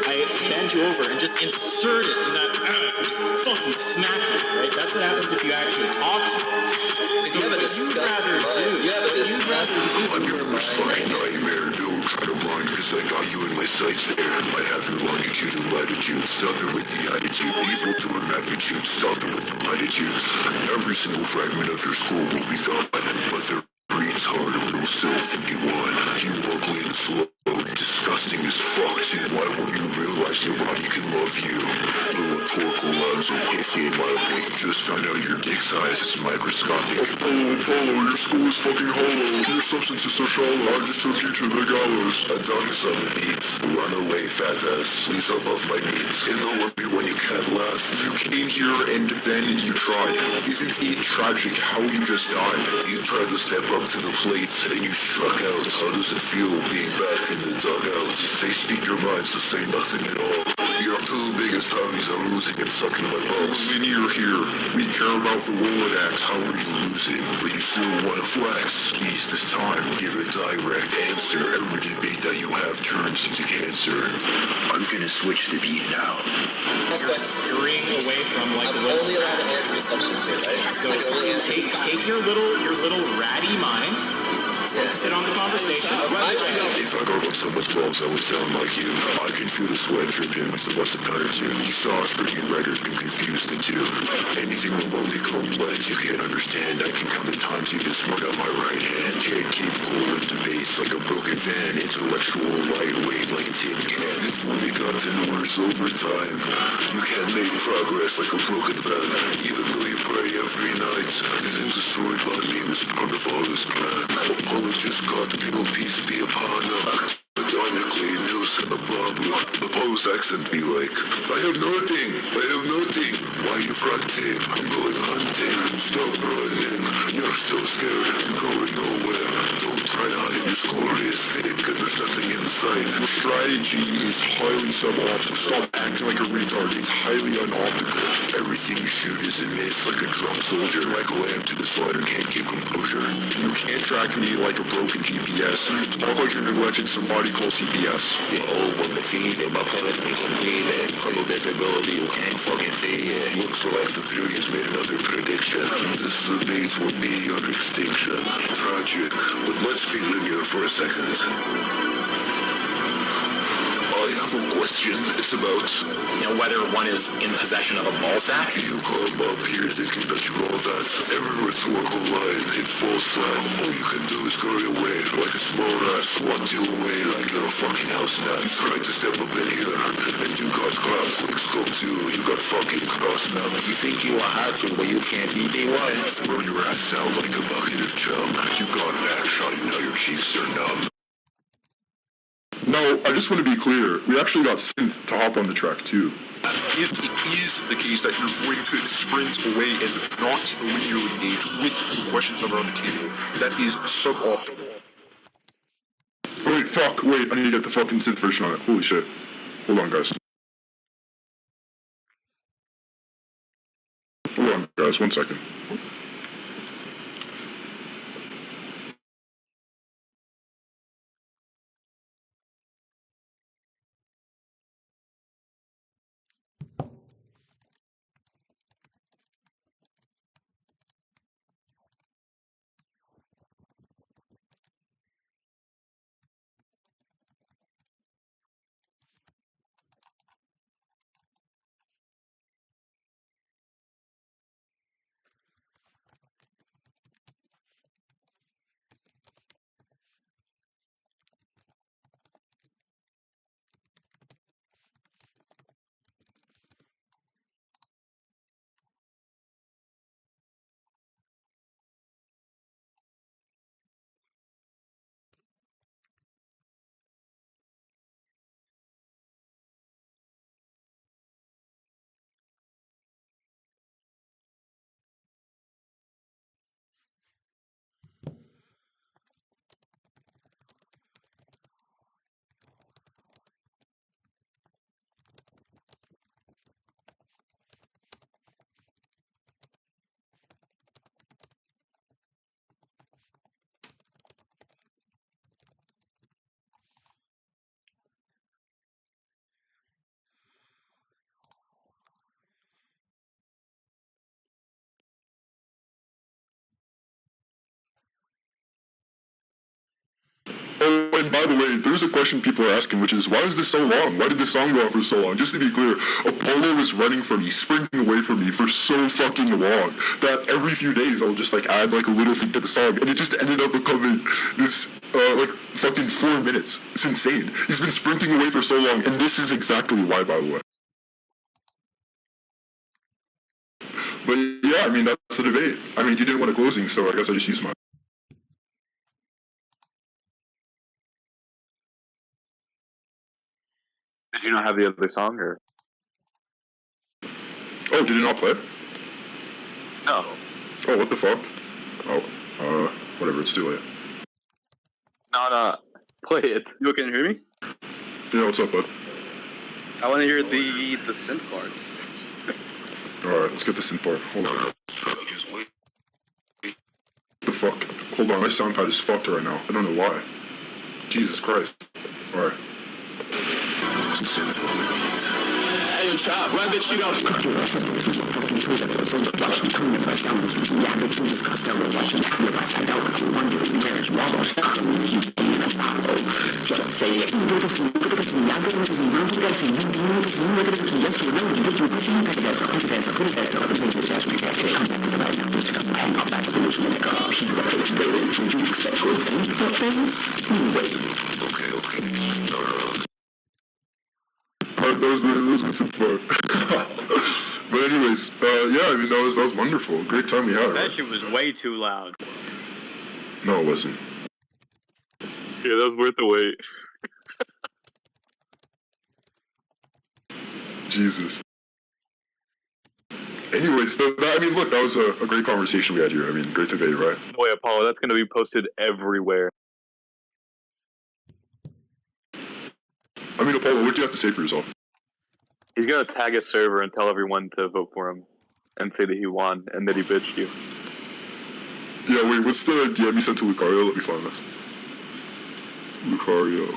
I bend you over, and just insert it in that ass, and just fucking smack you, right? That's what happens if you actually talk to me. So what you'd rather do, I'm your worst fucking nightmare. Don't try to run, because I got you in my sights there. I have your longitude and latitude. Stop it with the attitude. Evil to a magnitude. Stop it with the platitude. Every single fragment of your skull will be gone, but their brains hard or no self-thinking one. You ugly and slow, disgusting as fuck, dude. Why won't you realize nobody can love you? Little rhetorical lines are pussy in my dick. Just find out your dick size is microscopic. Apollo, your skull is fucking hollow. Your substance is so shallow. I just took you to the gallows. Adonis on the beat. Run away, fat ass. Please up off my beats. And I'll love you when you can't last. You came here and then you tried. Isn't it tragic how you just died? You tried to step up to the plate and you struck out. How does it feel being back in the dugout? Say speak your mind, so say nothing at all. Your two biggest hobbies are losing and sucking my balls. When you're here, we care about the Rolodex. How are you losing? But you still want to flex. Please this time, give a direct answer. Every debate that you have turns into cancer. I'm gonna switch the beat now. you're scurrying away from like the only allowed to answer the substance here, right? So take your little ratty mind. Focus it on the conversation. If I gargled so much balls, I would sound like you. I can feel the sweat dripping with the busted powder too. You saw us bringing writers been confused into anything remotely complex you can't understand. I can count the times you can smart out my right hand. Can't keep cool in debates like a broken fan. Intellectual lightweight like a tin can. If only gotten worse over time. You can't make progress like a broken van. Even though you pray every night. Isn't destroyed by me was part of all this plan. Apollo just got the people peace be upon them. Ironically, news in the Bible. Apollo's accent be like, I have nothing. Why you fronting? I'm going hunting. Stop running. You're so scared. I'm going nowhere. Don't try to hide. Your skull is thick and there's nothing inside. Strategy is highly suboptimal. Stop acting like a retard. It's highly unoptimal. Everything you shoot is a miss like a drunk soldier. Like a lamb to the slaughter, can't keep composure. You can't track me like a broken GPS. Talk like you're neglecting somebody called CPS. Over the feed and my planet's been completed. Color visibility, you can't fucking see it. Looks like the theory's made another prediction. This debate will be your extinction. Tragic, but let's be linear for a second. I have have a question. It's about, whether one is in possession of a ball sack. You come up here thinking that you know that. Every rhetorical line, it falls flat. All you can do is scurry away like a small rat. Swat you away like you're a fucking house gnat. Try to step up in here, and you got clapped. Quick scope too, you got fucking cross-mapped. You think you are hot, but you can't eat day one. Throw your ass out like a bucket of chum. You got back shot, and now your cheeks are numb. No, I just want to be clear. We actually got Synth to hop on the track too. If it is the case that you're going to sprint away and not linearly engage with the questions that are on the table, that is suboptimal. Wait, fuck, wait, I need to get the fucking Synth version on it. Holy shit. Hold on, guys. Hold on, guys, 1 second. Oh, and by the way, there's a question people are asking, which is, why is this so long? Why did this song go on for so long? Just to be clear, Apollo was running from me, sprinting away from me for so fucking long that every few days I'll just add a little thing to the song, and it just ended up becoming this fucking 4 minutes. It's insane. He's been sprinting away for so long, and this is exactly why, by the way. But yeah, I mean, that's the debate. I mean, you didn't want a closing, so I guess I just used mine. Did you not have the other song, or? Oh, did it not play? No. Oh, what the fuck? Oh, whatever, it's too late. No, play it. You can hear me? Yeah, what's up, bud? I want to hear the synth parts. Alright, let's get the synth part. Hold on. What the fuck? Hold on, my sound pad is fucked right now. I don't know why. Jesus Christ. Alright. Hey, Chop, why did you go? That was the synth part. But anyways, yeah, I mean, that was wonderful. Great time we had. That shit was way too loud. No, it wasn't. Yeah, that was worth the wait. Jesus. Anyways, I mean, look, that was a great conversation we had here. I mean, great debate, right? Boy, Apollo, that's going to be posted everywhere. I mean, Apollo, what do you have to say for yourself? He's going to tag a server and tell everyone to vote for him and say that he won and that he bitched you. Yeah, wait, what's the DM you sent to Lucario? Let me find this. Lucario.